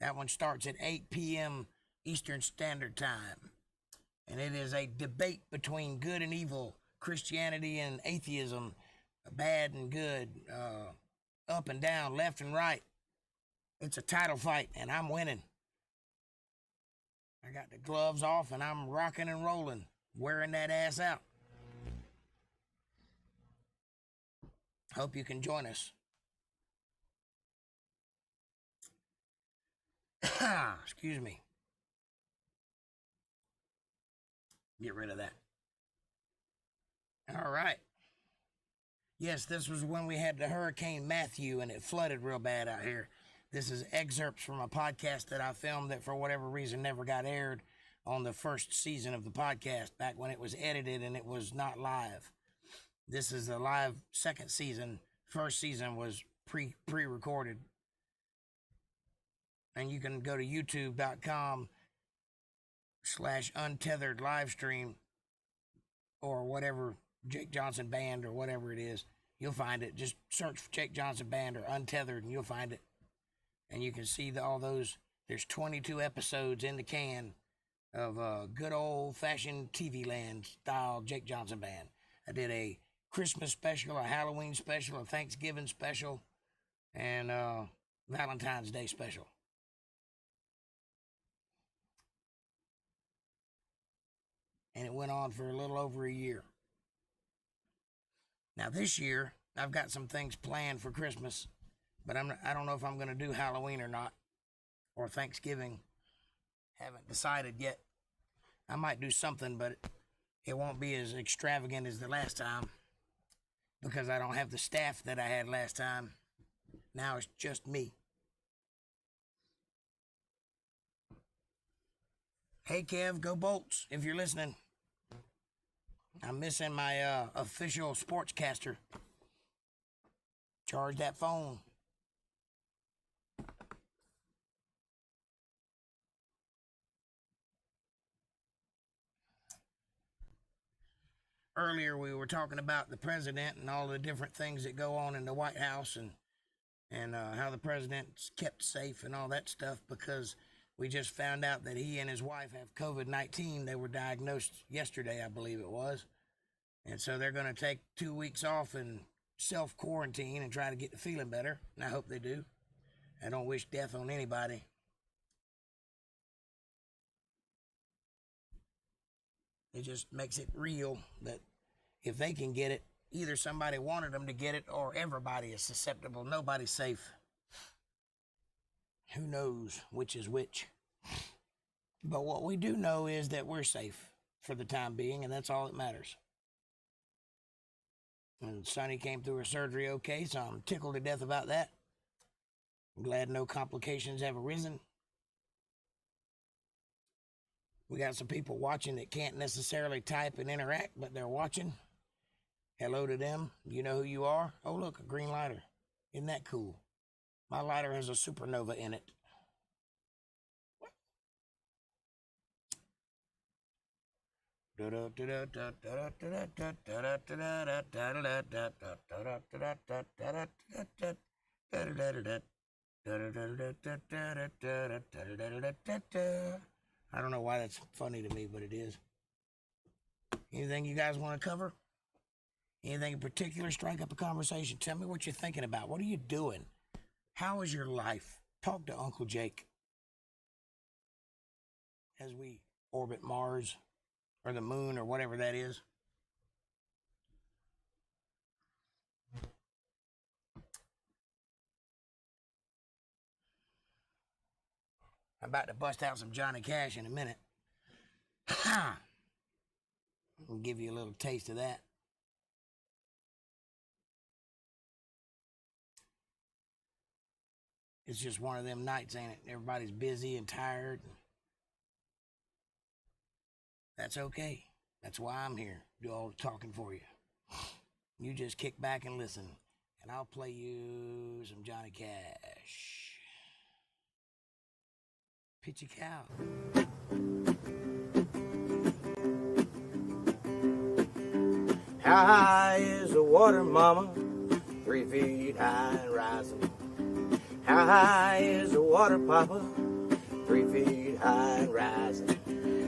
That one starts at 8 p.m. Eastern Standard Time. And it is a debate between good and evil, Christianity and atheism, bad and good, up and down, left and right. It's a title fight, and I'm winning. I got the gloves off, and I'm rocking and rolling, wearing that ass out. Hope you can join us. Excuse me. Get rid of that. All right. Yes, this was when we had the Hurricane Matthew and it flooded real bad out here. This is excerpts from a podcast that I filmed that for whatever reason never got aired on the first season of the podcast, back when it was edited and it was not live. This is the live second season. First season was pre-recorded. And you can go to youtube.com/untethered live stream or whatever, Jake Johnson Band or whatever it is. You'll find it. Just search for Jake Johnson Band or Untethered and you'll find it. And you can see all those. There's 22 episodes in the can of good old-fashioned TV land style Jake Johnson Band. I did a Christmas special, a Halloween special, a Thanksgiving special, and Valentine's Day special. And it went on for a little over a year. Now this year, I've got some things planned for Christmas, but I don't know if I'm going to do Halloween or not, or Thanksgiving. Haven't decided yet. I might do something, but it won't be as extravagant as the last time, because I don't have the staff that I had last time. Now it's just me. Hey Kev, go Bolts, if you're listening. I'm missing my official sportscaster. Charge that phone. Earlier we were talking about the president and all the different things that go on in the White House and how the president's kept safe and all that stuff, because we just found out that he and his wife have COVID-19. They were diagnosed yesterday, I believe it was. And so they're going to take 2 weeks off and self-quarantine and try to get to feeling better. And I hope they do. I don't wish death on anybody. It just makes it real that if they can get it, either somebody wanted them to get it or everybody is susceptible. Nobody's safe. Who knows which is which? But what we do know is that we're safe for the time being, and that's all that matters. And Sonny came through her surgery okay, so I'm tickled to death about that. I'm glad no complications have arisen. We got some people watching that can't necessarily type and interact, but they're watching. Hello to them. You know who you are? Oh, look, a green lighter. Isn't that cool? My lighter has a supernova in it. I don't know why that's funny to me, but it is. Anything you guys want to cover? Anything in particular? Strike up a conversation. Tell me what you're thinking about. What are you doing? How is your life? Talk to Uncle Jake as we orbit Mars or the moon or whatever that is. I'm about to bust out some Johnny Cash in a minute. I'll give you a little taste of that. It's just one of them nights, ain't it? Everybody's busy and tired. That's okay. That's why I'm here. Do all the talking for you. You just kick back and listen, and I'll play you some Johnny Cash. Pitchy cow. How high is the water, mama? 3 feet high and rising. How high is the water, papa? 3 feet high and rising.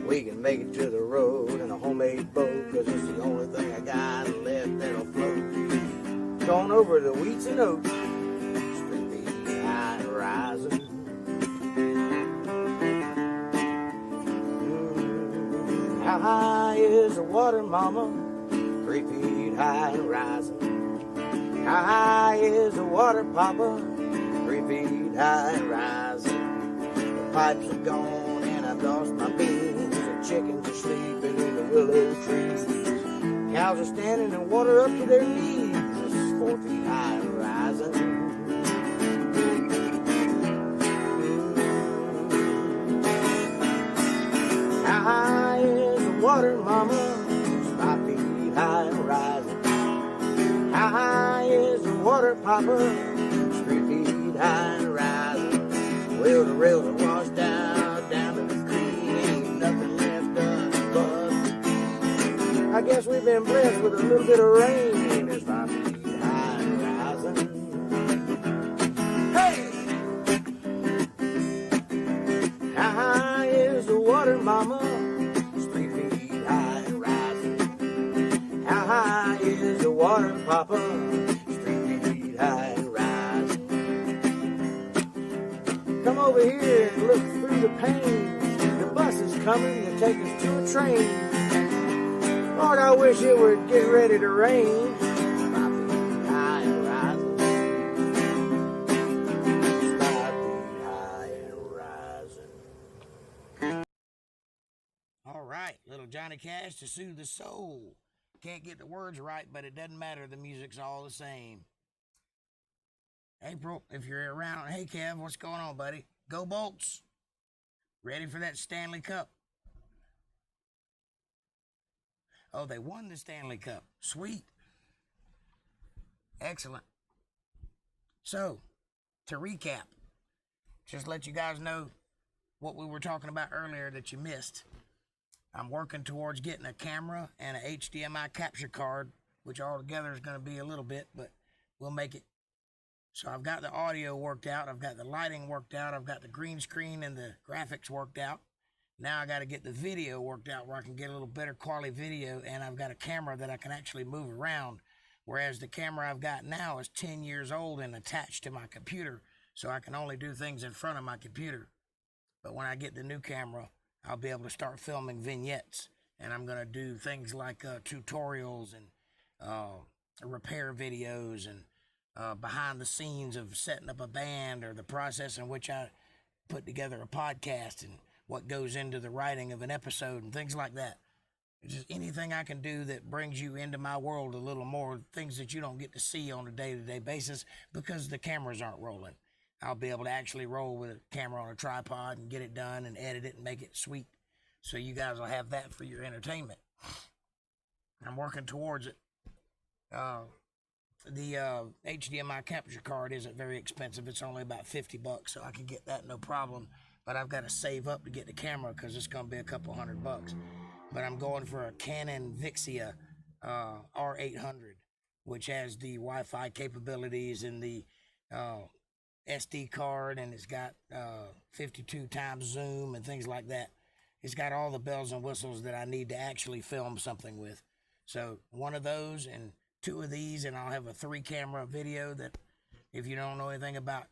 We can make it to the road in a homemade boat, 'cause it's the only thing I got left that'll float. Going over the wheats and oats, 3 feet high and rising. How high is the water, mama? 3 feet high and rising. How high is the water, papa? 3 feet high and rising. The pipes are gone and I've lost my beans. The chickens are sleeping in the willow trees. Cows are standing in water up to their knees. It's 4 feet high and rising. How high is the water, mama? It's 5 feet high and rising. How high is the water, papa? It's 3 feet high and rising. Well, the rails are washed out down to the creek. Ain't nothing left above. I guess we've been blessed with a little bit of rain. It's 5 feet high and rising. Hey! How high is the water, mama? It's 3 feet high and rising. How high is the water, papa? It's 3 feet high and rising. Come over here and look through the panes. The bus is coming to take us to a train. Lord, I wish it would get ready to rain. 5 feet high and rising. 5 feet high and rising. All right, little Johnny Cash to soothe the soul. Can't get the words right, but it doesn't matter. The music's all the same. April, if you're around, hey Kev, what's going on, buddy? Go Bolts. Ready for that Stanley Cup. Oh, they won the Stanley Cup. Sweet. Excellent. So, to recap, just let you guys know what we were talking about earlier that you missed. I'm working towards getting a camera and a HDMI capture card, which all together is going to be a little bit, but we'll make it. So I've got the audio worked out. I've got the lighting worked out. I've got the green screen and the graphics worked out. Now I got to get the video worked out where I can get a little better quality video, and I've got a camera that I can actually move around, whereas the camera I've got now is 10 years old and attached to my computer, so I can only do things in front of my computer. But when I get the new camera, I'll be able to start filming vignettes. And I'm going to do things like tutorials and repair videos and behind the scenes of setting up a band, or the process in which I put together a podcast and what goes into the writing of an episode and things like that. It's just anything I can do that brings you into my world a little more, things that you don't get to see on a day-to-day basis because the cameras aren't rolling. I'll be able to actually roll with a camera on a tripod and get it done and edit it and make it sweet. So you guys will have that for your entertainment. I'm working towards it. The HDMI capture card isn't very expensive. It's only about $50, so I can get that no problem. But I've got to save up to get the camera because it's going to be a couple $100. But I'm going for a Canon Vixia R800, which has the Wi-Fi capabilities and the SD card, and it's got 52 times zoom and things like that. It's got all the bells and whistles that I need to actually film something with. So one of those and 2 of these, and I'll have a 3-camera video that, if you don't know anything about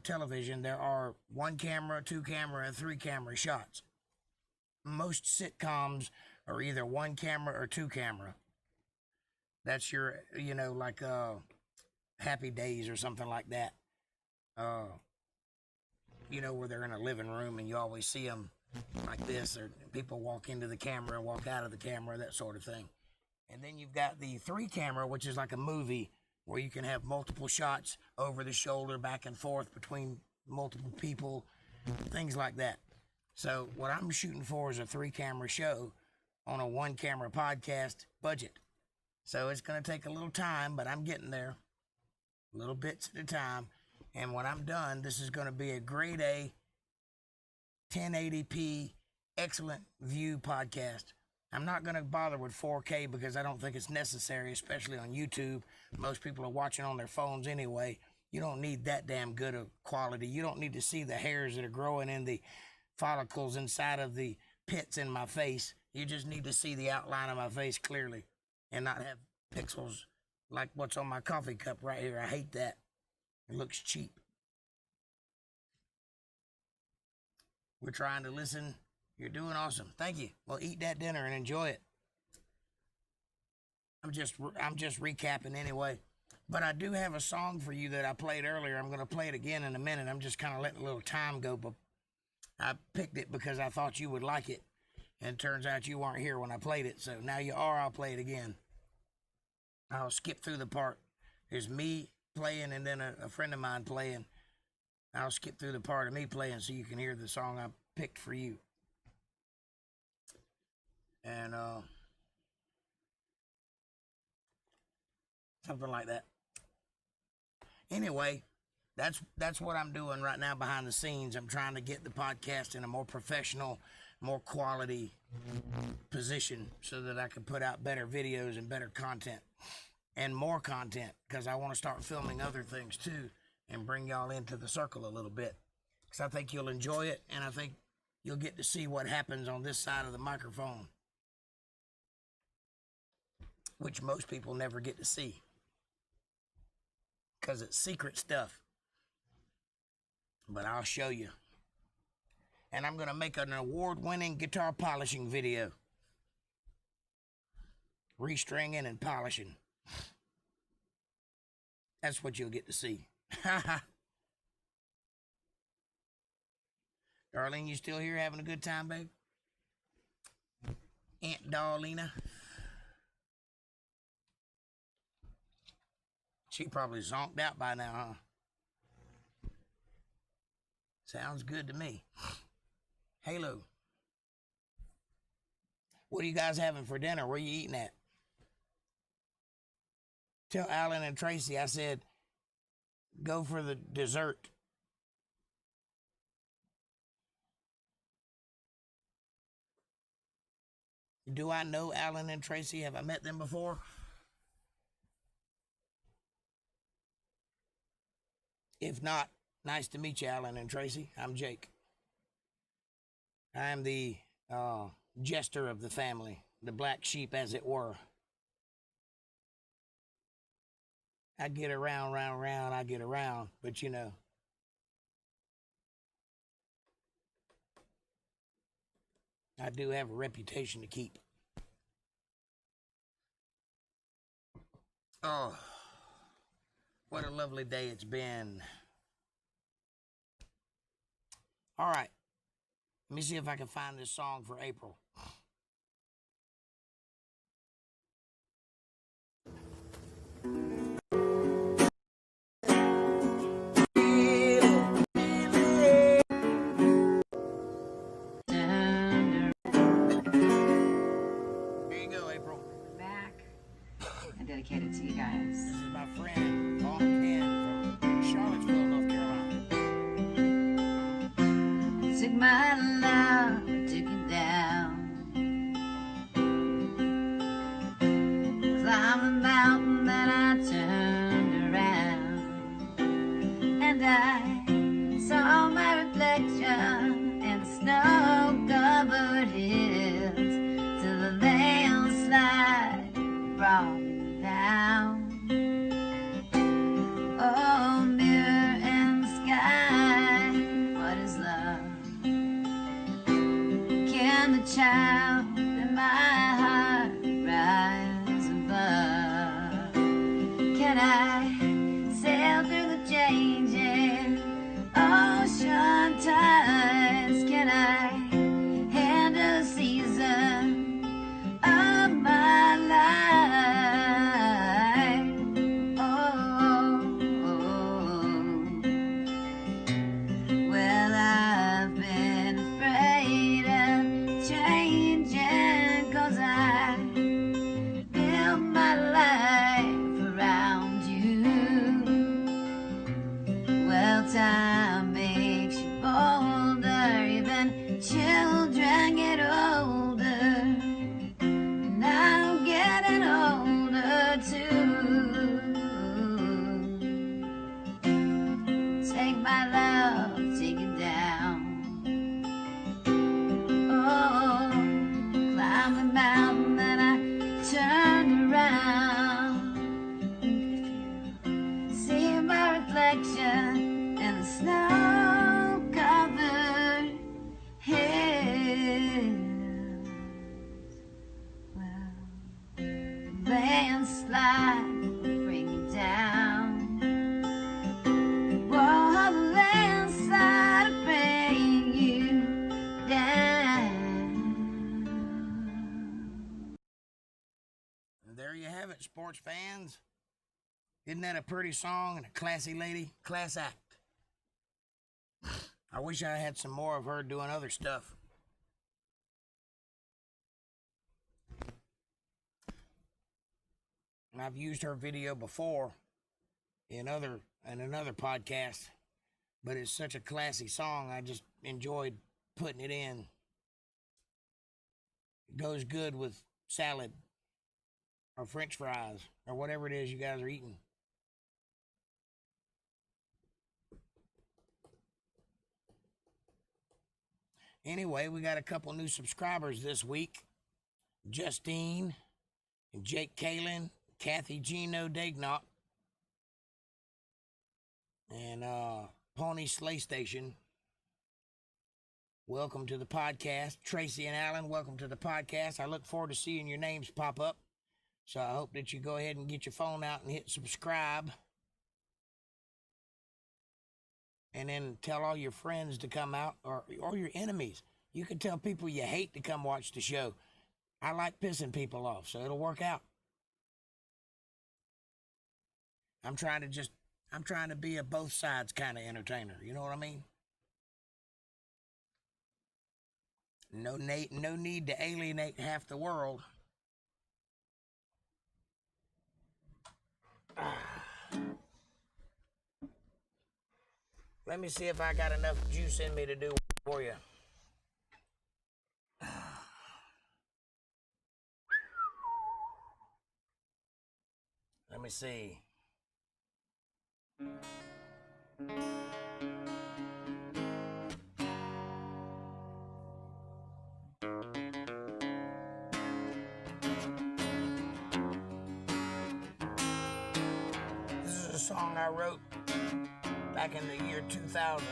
television, there are 1 camera, 2 camera, and 3 camera shots. Most sitcoms are either 1 camera or 2 camera. That's your, like Happy Days or something like that. Where they're in a living room and you always see them like this, or people walk into the camera and walk out of the camera, that sort of thing. And then you've got the 3 camera, which is like a movie where you can have multiple shots over the shoulder, back and forth between multiple people, things like that. So what I'm shooting for is a 3-camera show on a 1-camera podcast budget. So it's going to take a little time, but I'm getting there, little bits at a time. And when I'm done, this is going to be a grade A, 1080p, excellent view podcast. I'm not going to bother with 4K because I don't think it's necessary, especially on YouTube. Most people are watching on their phones anyway. You don't need that damn good of quality. You don't need to see the hairs that are growing in the follicles inside of the pits in my face. You just need to see the outline of my face clearly and not have pixels like what's on my coffee cup right here. I hate that. It looks cheap. We're trying to listen. You're doing awesome. Thank you. Well, eat that dinner and enjoy it. I'm just recapping anyway. But I do have a song for you that I played earlier. I'm going to play it again in a minute. I'm just kind of letting a little time go, but I picked it because I thought you would like it. And it turns out you weren't here when I played it. So now you are. I'll play it again. I'll skip through the part. There's me playing and then a friend of mine playing. I'll skip through the part of me playing so you can hear the song I picked for you. And something like that. Anyway, that's what I'm doing right now behind the scenes. I'm trying to get the podcast in a more professional, more quality position so that I can put out better videos and better content and more content, because I want to start filming other things too and bring y'all into the circle a little bit, because I think you'll enjoy it, and I think you'll get to see what happens on this side of the microphone, which most people never get to see because it's secret stuff. But I'll show you. And I'm going to make an award-winning guitar polishing video. Restringing and polishing. That's what you'll get to see. Darlene, you still here having a good time, babe? Aunt Darlena. She probably zonked out by now, huh? Sounds good to me. Halo. What are you guys having for dinner? Where are you eating at? Tell Alan and Tracy I said go for the dessert. Do I know Alan and Tracy? Have I met them before? If not, nice to meet you, Alan and Tracy. I'm Jake. I'm the jester of the family, the black sheep, as it were. I get around, I get around, but you know. I do have a reputation to keep. Oh, what a lovely day it's been. All right. Let me see if I can find this song for April. Dedicated to you guys. This is my friend, Paul Ken from Charlottesville, North Carolina. Took my love, took it down. Climbed the mountain, then I turned around. And I saw my reflection in the snow-covered hills till the landslide brought down. Oh, mirror in the sky, what is love? Can the child in my heart rise above? Can I sail through the changing ocean tides? Can I handle the season of my life? Time makes you bolder, even children get older, and I'm getting older too. Take my love, take it down. Oh, climb the mountain and I turned around. See my reflection and the snow-covered hills. Well, landslide will bring you down. Whoa, the landslide will bring you down. And there you have it, sports fans. Isn't that a pretty song and a classy lady? Class act. I wish I had some more of her doing other stuff. And I've used her video before in another podcast, but it's such a classy song, I just enjoyed putting it in. It goes good with salad or French fries or whatever it is you guys are eating. Anyway, we got a couple new subscribers this week. Justine and Jake Kalin, Kathy Gino Dagnock, and Pony Sleigh Station. Welcome to the podcast. Tracy and Alan, welcome to the podcast. I look forward to seeing your names pop up. So I hope that you go ahead and get your phone out and hit subscribe. And then tell all your friends to come out, or your enemies. You can tell people you hate to come watch the show. I like pissing people off, so it'll work out. I'm trying to be a both sides kind of entertainer. You know what I mean? No need to alienate half the world. Let me see if I got enough juice in me to do for you. Let me see. This is a song I wrote back in the year 2000.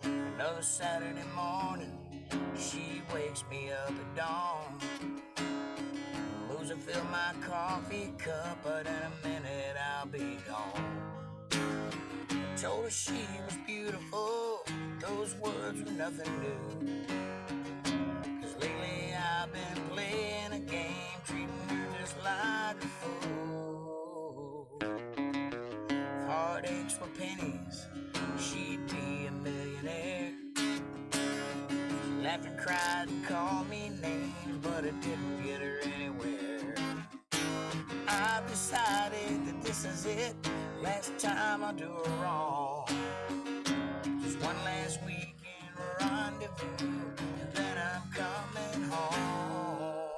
Another Saturday morning, She wakes me up at dawn, moves and fill my coffee cup, but in a minute I'll be gone. Told her she was beautiful, those words were nothing new. 'Cause lately I've been playing a game, treating her just like a fool. If heartaches were pennies, she'd be a millionaire. She laughed and cried and called me names, but it didn't get her anywhere. I've decided that this is it, last time I'll do her wrong. Just one last weekend rendezvous, and then I'm coming home.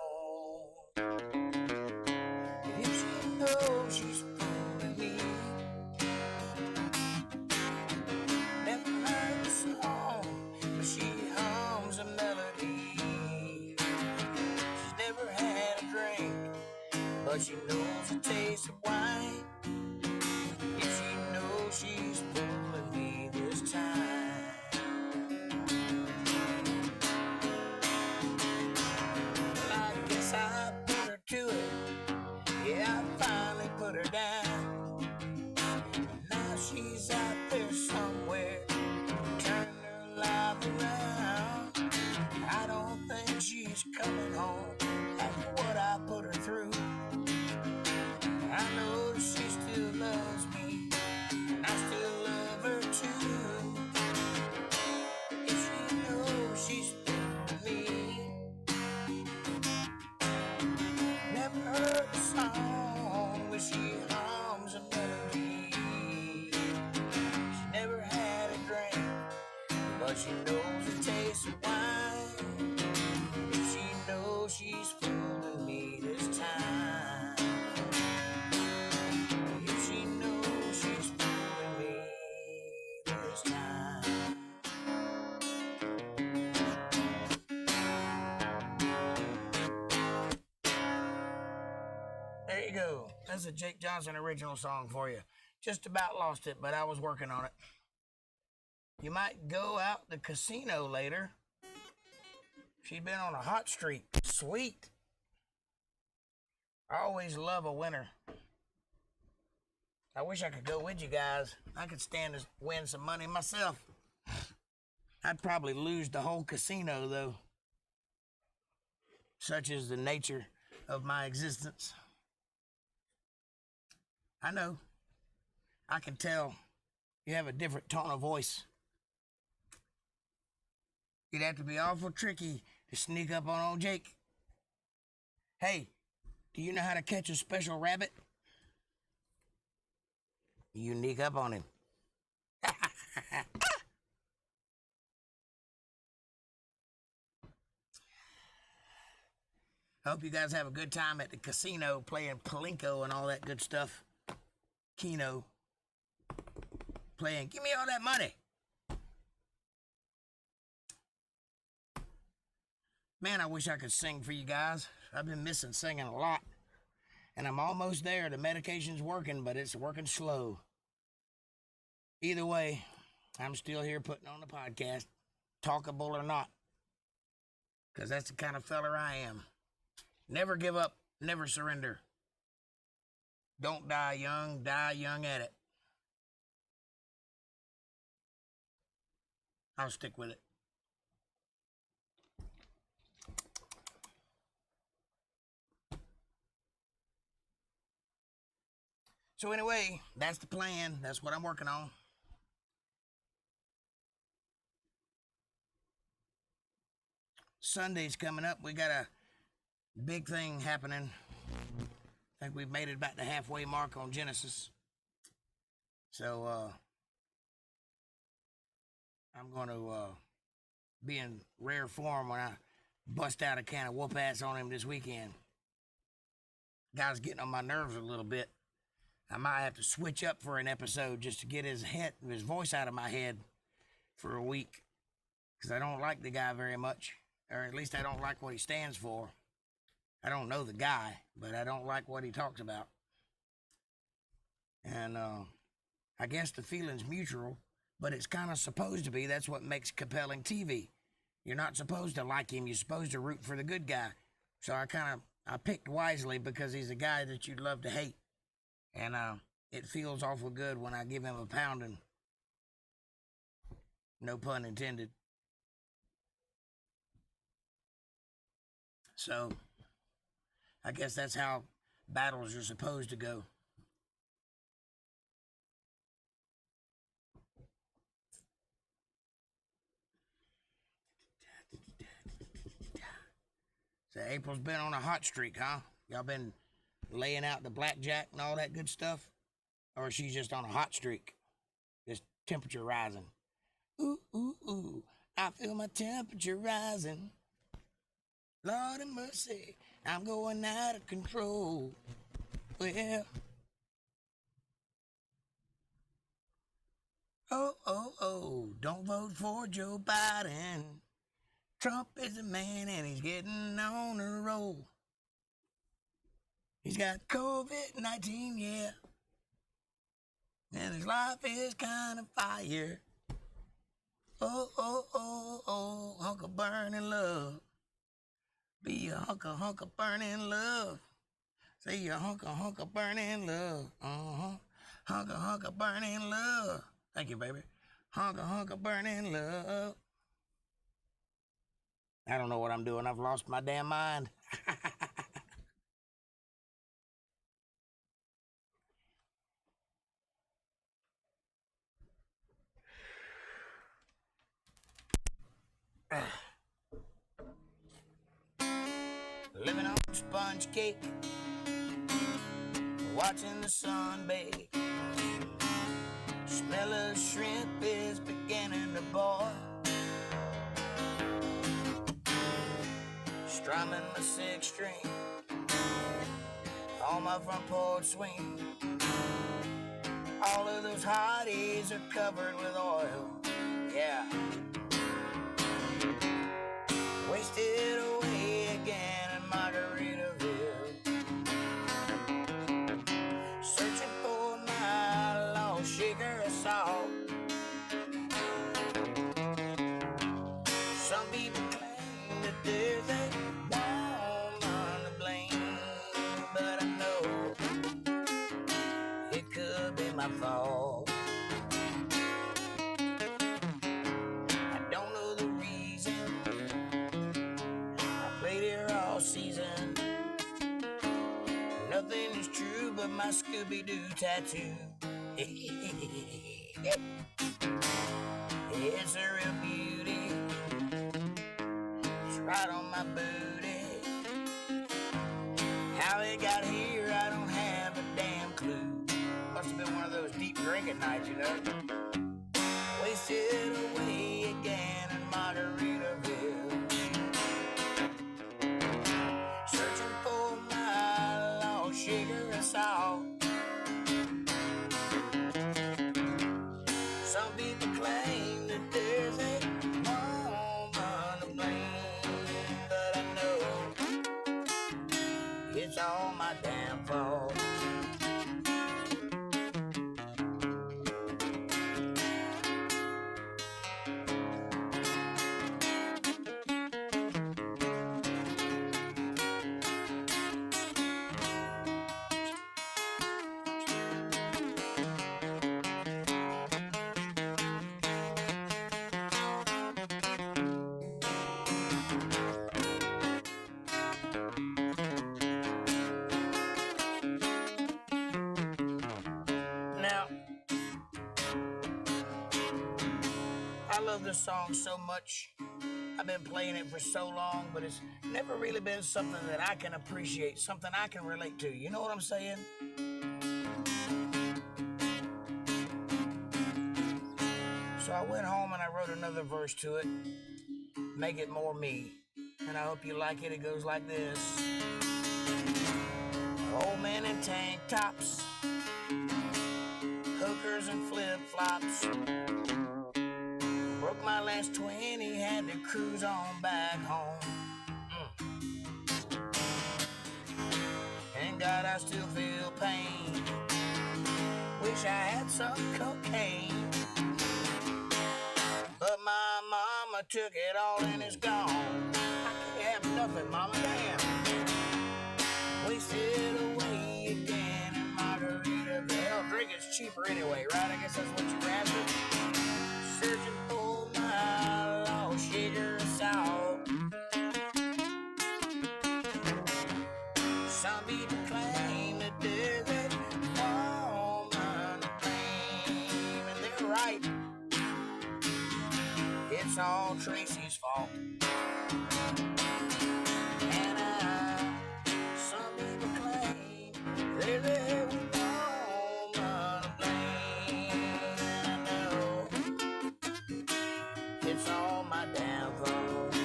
If she knows she's fooling me, never heard the song, but she hums a melody. She's never had a drink, but she knows the taste of wine. If she knows she's fooling me this time. Well, I guess I put her to it. Yeah, I finally put her down. And now she's out there somewhere, turning her life around. I don't think she's coming home after what I put her through. I know she still loves me, and I still love her too. If she knows she's fooling me, never heard the song where she hums a melody. She never had a drink, but she knows the taste of wine. If she knows she's fooling me this time. If she knows she's fooling me this time. There you go. That's a Jake Johnson original song for you. Just about lost it, but I was working on it. You might go out the casino later. She's been on a hot streak. Sweet. I always love a winner. I wish I could go with you guys. I could stand to win some money myself. I'd probably lose the whole casino, though. Such is the nature of my existence. I know. I can tell you have a different tone of voice. You'd have to be awful tricky to sneak up on old Jake. Hey, do you know how to catch a special rabbit? You sneak up on him. Hope you guys have a good time at the casino playing Palinko and all that good stuff. Keno. Playing, give me all that money. Man, I wish I could sing for you guys. I've been missing singing a lot. And I'm almost there. The medication's working, but it's working slow. Either way, I'm still here putting on the podcast, talkable or not. Because that's the kind of feller I am. Never give up, never surrender. Don't die young at it. I'll stick with it. So anyway, that's the plan. That's what I'm working on. Sunday's coming up. We got a big thing happening. I think we've made it about the halfway mark on Genesis. So, I'm going to be in rare form when I bust out a can of whoop ass on him this weekend. Guy's getting on my nerves a little bit. I might have to switch up for an episode just to get his voice out of my head for a week. Because I don't like the guy very much. Or at least I don't like what he stands for. I don't know the guy, but I don't like what he talks about. And I guess the feeling's mutual, but it's kind of supposed to be. That's what makes compelling TV. You're not supposed to like him. You're supposed to root for the good guy. So I picked wisely because he's a guy that you'd love to hate. And it feels awful good when I give him a pounding. No pun intended. So, I guess that's how battles are supposed to go. So April's been on a hot streak, huh? Y'all been laying out the blackjack and all that good stuff? Or is she just on a hot streak? Just temperature rising. Ooh, ooh, ooh, I feel my temperature rising. Lord have mercy, I'm going out of control. Well, oh, don't vote for Joe Biden. Trump is a man and he's getting on a roll. He's got COVID-19, yeah. And his life is kind of fire. Oh, hunk of burning love. Be a hunk of burning love. Say a hunk of burning love. Hunk of burning love. Thank you, baby. Hunk of burning love. I don't know what I'm doing. I've lost my damn mind. Living on sponge cake, watching the sun bake. Smell of shrimp is beginning to boil. Strumming my six string on my front porch swing. All of those hotties are covered with oil. Yeah. Wasted away again in Margaritaville. Searching for my lost sugar of salt. Some people claim that there's a woman to blame, but I know it could be my fault. I don't know the reason I played here all season. Nothing is true but my Scooby-Doo tattoo. It's a real beauty. It's right on my booty. How it got here, I don't have a damn clue. Must have been one of those deep drinking nights, you know. Wasted away again in Margaritaville. Searching for my lost sugar and salt. Some people claim that there's a woman to blame, but I know it's all my damn fault. Now, I love this song so much. I've been playing it for so long, but it's never really been something that I can appreciate, something I can relate to. You know what I'm saying? So I went home and I wrote another verse to it, make it more me. And I hope you like it. It goes like this. Old men in tank tops, hookers and flip-flops. Broke my last 20, had to cruise on back home. And God, I still feel pain. Wish I had some cocaine. But my mama took it all and it's gone. I can't have nothing, mama, damn. Wasted away again in margarita. The hell, drink is cheaper anyway, right? I guess that's what you after. Searching for my lost sugar salt. Some people claim that there's a woman to blame, and they're right. It's all Tracy's fault. And some people claim there's a woman to blame, and I know it's all my damn fault.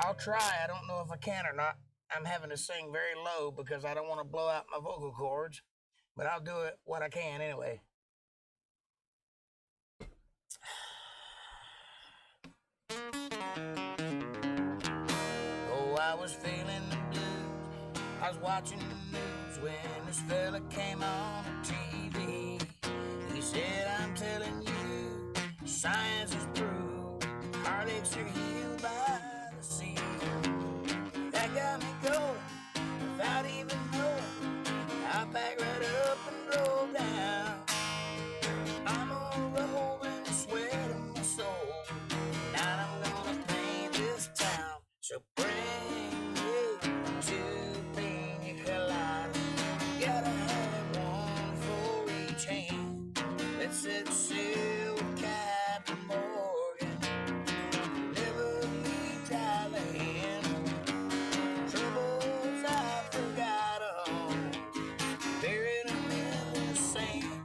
I'll try. I don't know if I can or not. I'm having to sing very low because I don't want to blow out my vocal cords, but I'll do it what I can anyway. Oh, I was feeling the blues. I was watching the news when this fella came on the TV. He said, I'm telling you, science is proved, heartaches are healed by the sea. That got me going without even knowing. I packed right up and drove down. I'm gonna roll in the sweat of my soul. Now I'm gonna paint this town. So bring me to Pina Colada. Gotta have one for each hand. That said Silver Captain Morgan. Never leave dry land. Troubles I forgot on. Buried them in the sand.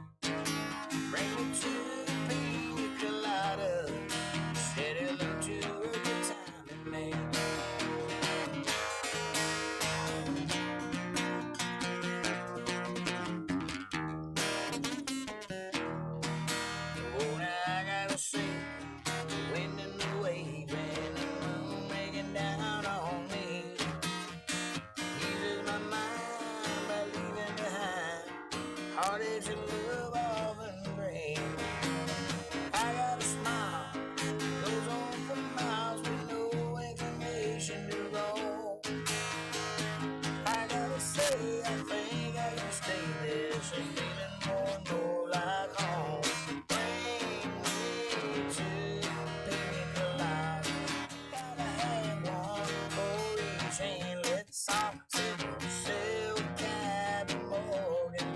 Bring me to Pina Colada. Said hello to a good time, man. Oh, now I gotta say, the wind and the wave and the moon breaking down on me. Eases my mind by leaving behind heartaches and love of and rain. I got a smile, goes on for miles with no inclination to go. I gotta say, I think I can stay this and feeling more and more like home. Bring me to Pina Colada. Gotta have one for each hand. Let's all sell Captain Morgan.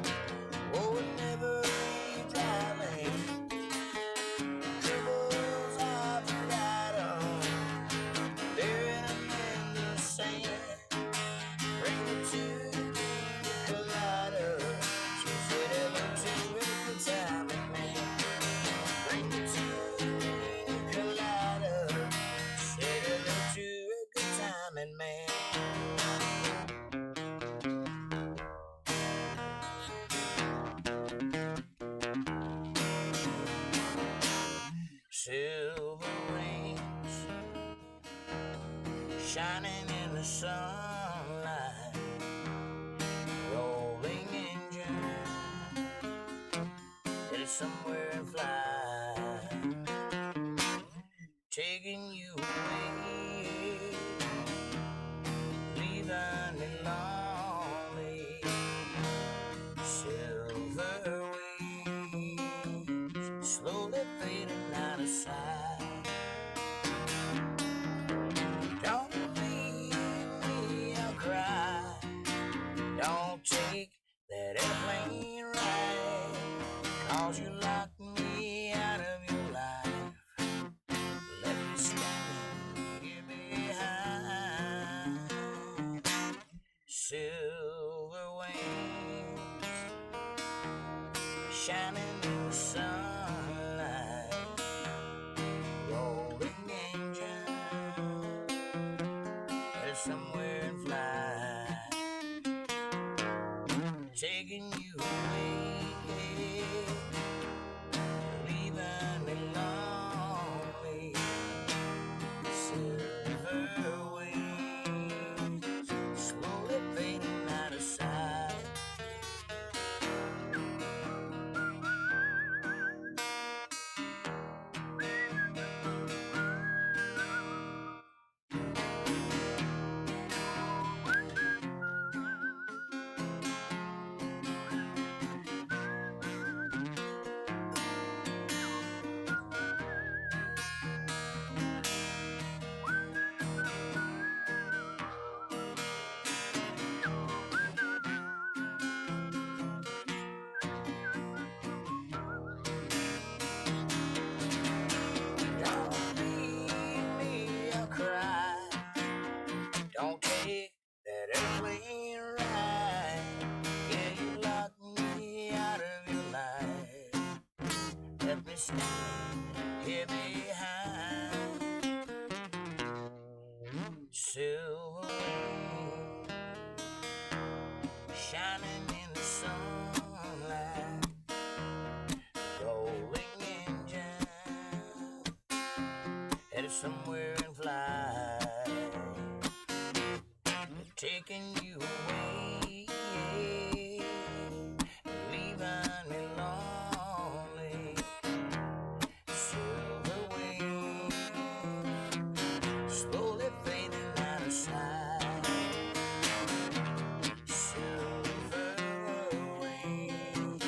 Oh, it never leave dry land. Troubles I forgot on. Burying them in the sand. Bring me to Pina Colada. She said hello to a good time, man. Bring me to Pina Colada. Said hello to a good time, man. Silver rings shining in the sunlight. Rolling engine headed somewhere in flight, taking you away, leaving me lonely. Silver wings slowly fading out of sight. Don't leave me, I'll cry. Don't take that airplane ride, 'cause you locked me out of your life. Let me stand here behind. Silver wings shining in the sunlight. Rolling engine headed somewhere in flight, taking you away, leaving me lonely. Silver wings slowly fading out of sight. silver shining in the sunlight, rolling engine headed somewhere in flight, taking you away, leaving me lonely. Silver wings slowly fading out of sight. Silver wings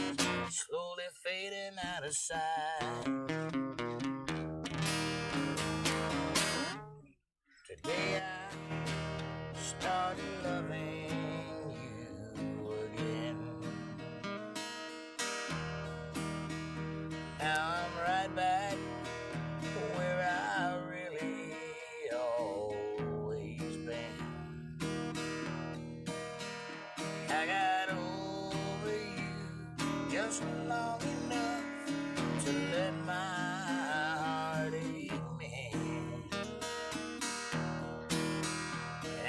slowly fading out of sight. Today I started loving you again. Now I'm right back where I really always been. I got over you just long enough to let my heart ache me.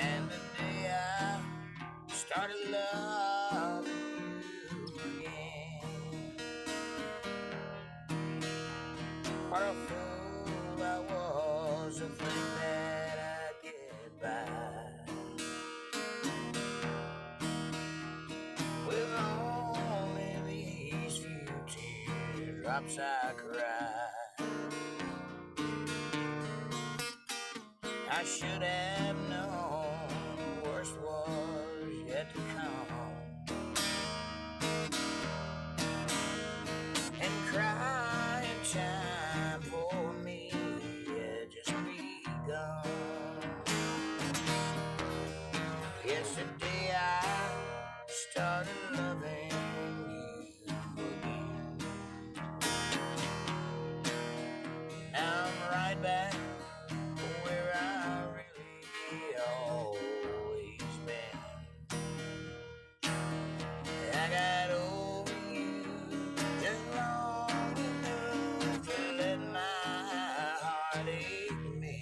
And today I started loving you again. What a fool I was to think that I'd get by with only these few teardrops I cry. I should have known the worst was yet to come, and crying time for me had just begun. Yesterday I started loving you again. Now I'm right back where I really always been. I got over you just long enough to let my heart ache me.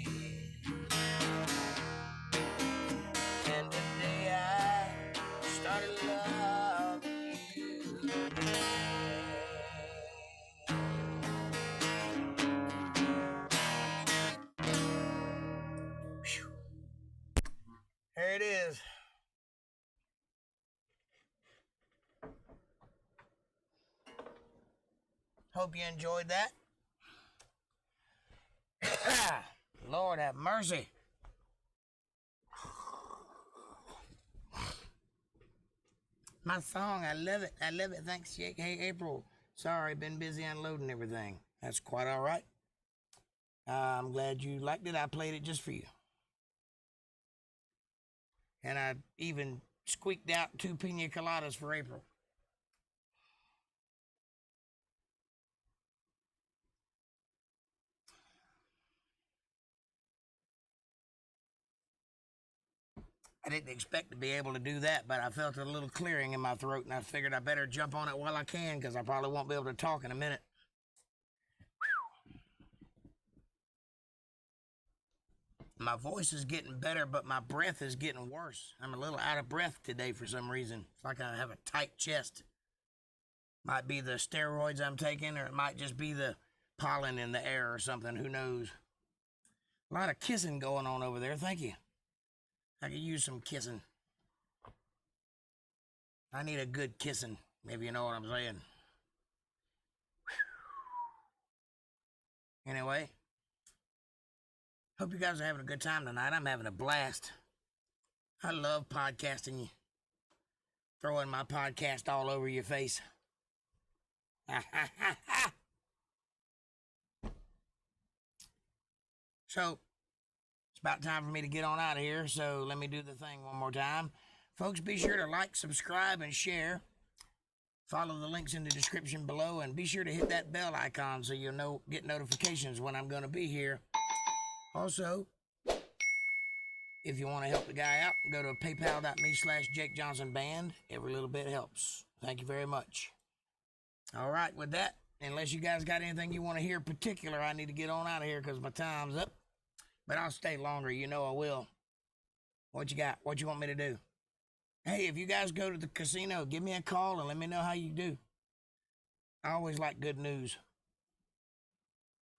And today I started loving you again. Phew. There it is. Hope you enjoyed that. Lord have mercy. My song, I love it. I love it. Thanks, Jake. Hey, April. Sorry, been busy unloading everything. That's quite all right. I'm glad you liked it. I played it just for you. And I even squeaked out 2 pina coladas for April. I didn't expect to be able to do that, but I felt a little clearing in my throat, and I figured I better jump on it while I can, because I probably won't be able to talk in a minute. My voice is getting better, but my breath is getting worse. I'm a little out of breath today for some reason. It's like I have a tight chest. Might be the steroids I'm taking, or it might just be the pollen in the air or something. Who knows? A lot of kissing going on over there. Thank you. I could use some kissing. I need a good kissing, if you know what I'm saying. Anyway, hope you guys are having a good time tonight. I'm having a blast. I love podcasting, throwing my podcast all over your face. So, it's about time for me to get on out of here, so let me do the thing one more time. Folks, be sure to like, subscribe, and share. Follow the links in the description below, and be sure to hit that bell icon so you'll get notifications when I'm going to be here. Also, if you want to help the guy out, go to paypal.me/JakeJohnsonBand. Every little bit helps. Thank you very much. All right, with that, unless you guys got anything you want to hear particular, I need to get on out of here because my time's up. But I'll stay longer, you know I will. What you got? What you want me to do? Hey, if you guys go to the casino, give me a call and let me know how you do. I always like good news.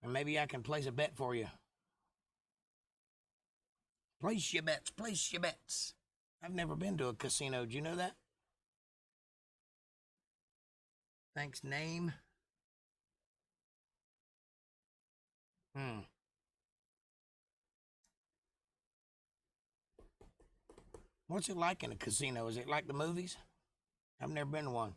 And maybe I can place a bet for you. Place your bets, place your bets. I've never been to a casino. Do you know that? Thanks, name. What's it like in a casino? Is it like the movies? I've never been to one.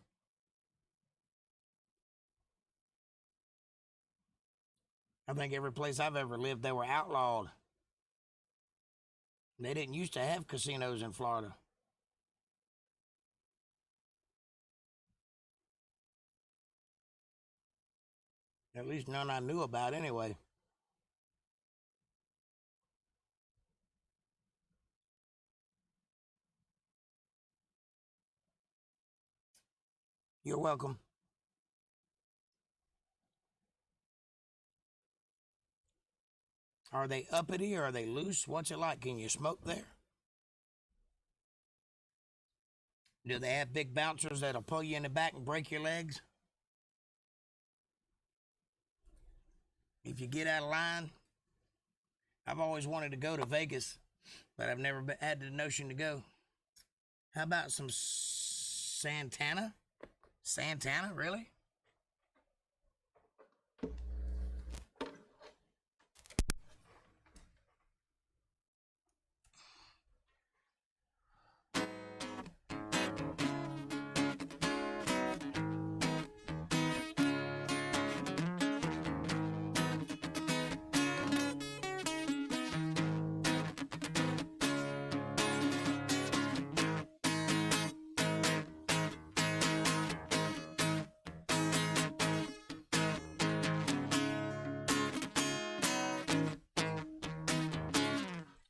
I think every place I've ever lived, they were outlawed. They didn't used to have casinos in Florida. At least none I knew about anyway. You're welcome. Are they uppity or are they loose? What's it like? Can you smoke there? Do they have big bouncers that'll pull you in the back and break your legs? If you get out of line, I've always wanted to go to Vegas, but I've never had the notion to go. How about some Santana? Santana, really?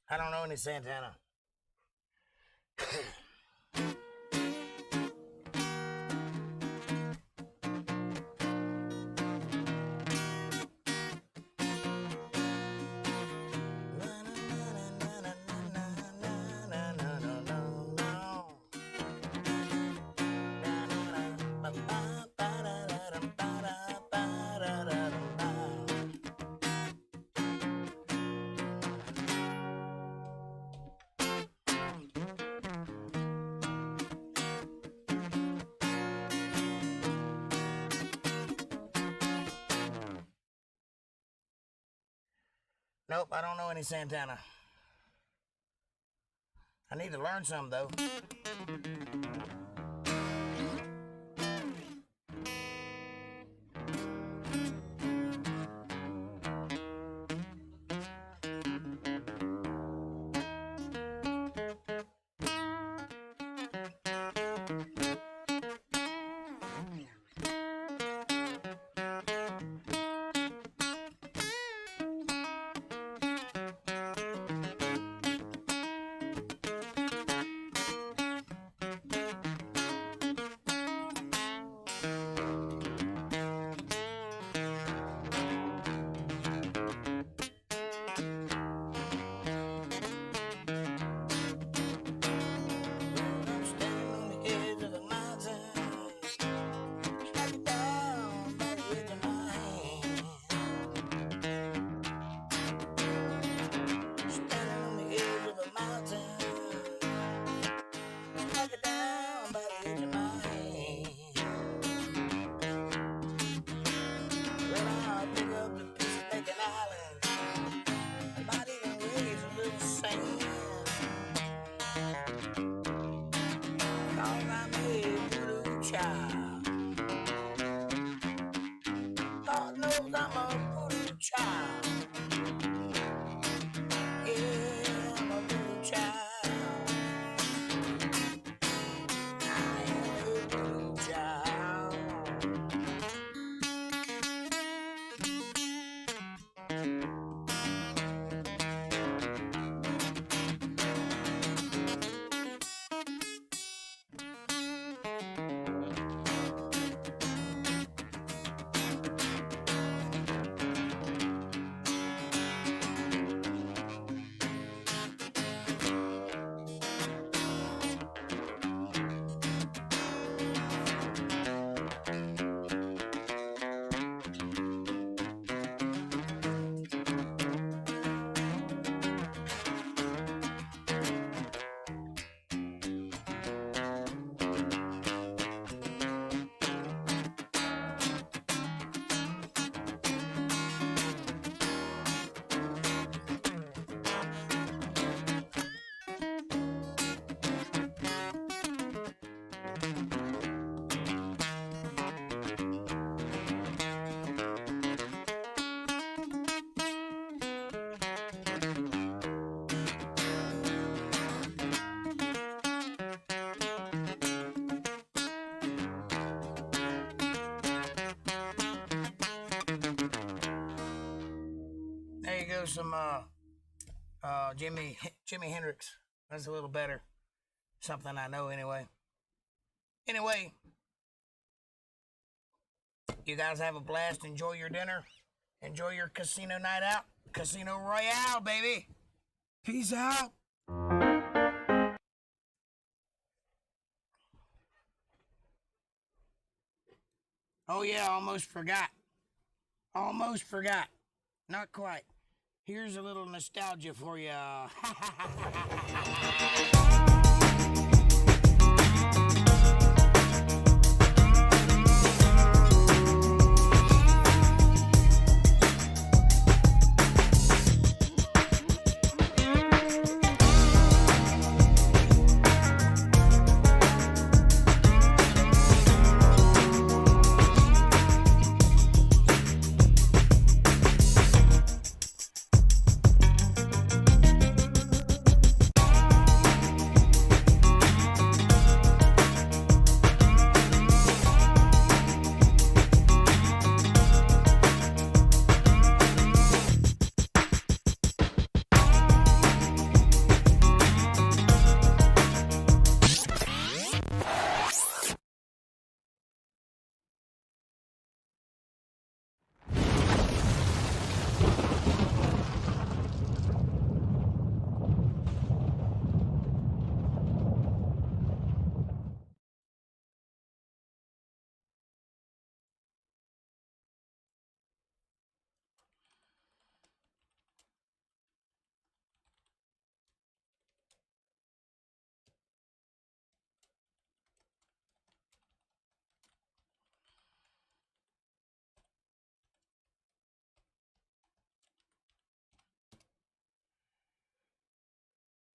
I don't know any Santana. Nope, I don't know any Santana. I need to learn some, though. There you go, some Jimi Hendrix. That's a little better. Something I know anyway. Anyway, you guys have a blast. Enjoy your dinner. Enjoy your casino night out. Casino Royale, baby. Peace out. Oh yeah, almost forgot. Almost forgot. Not quite. Here's a little nostalgia for you.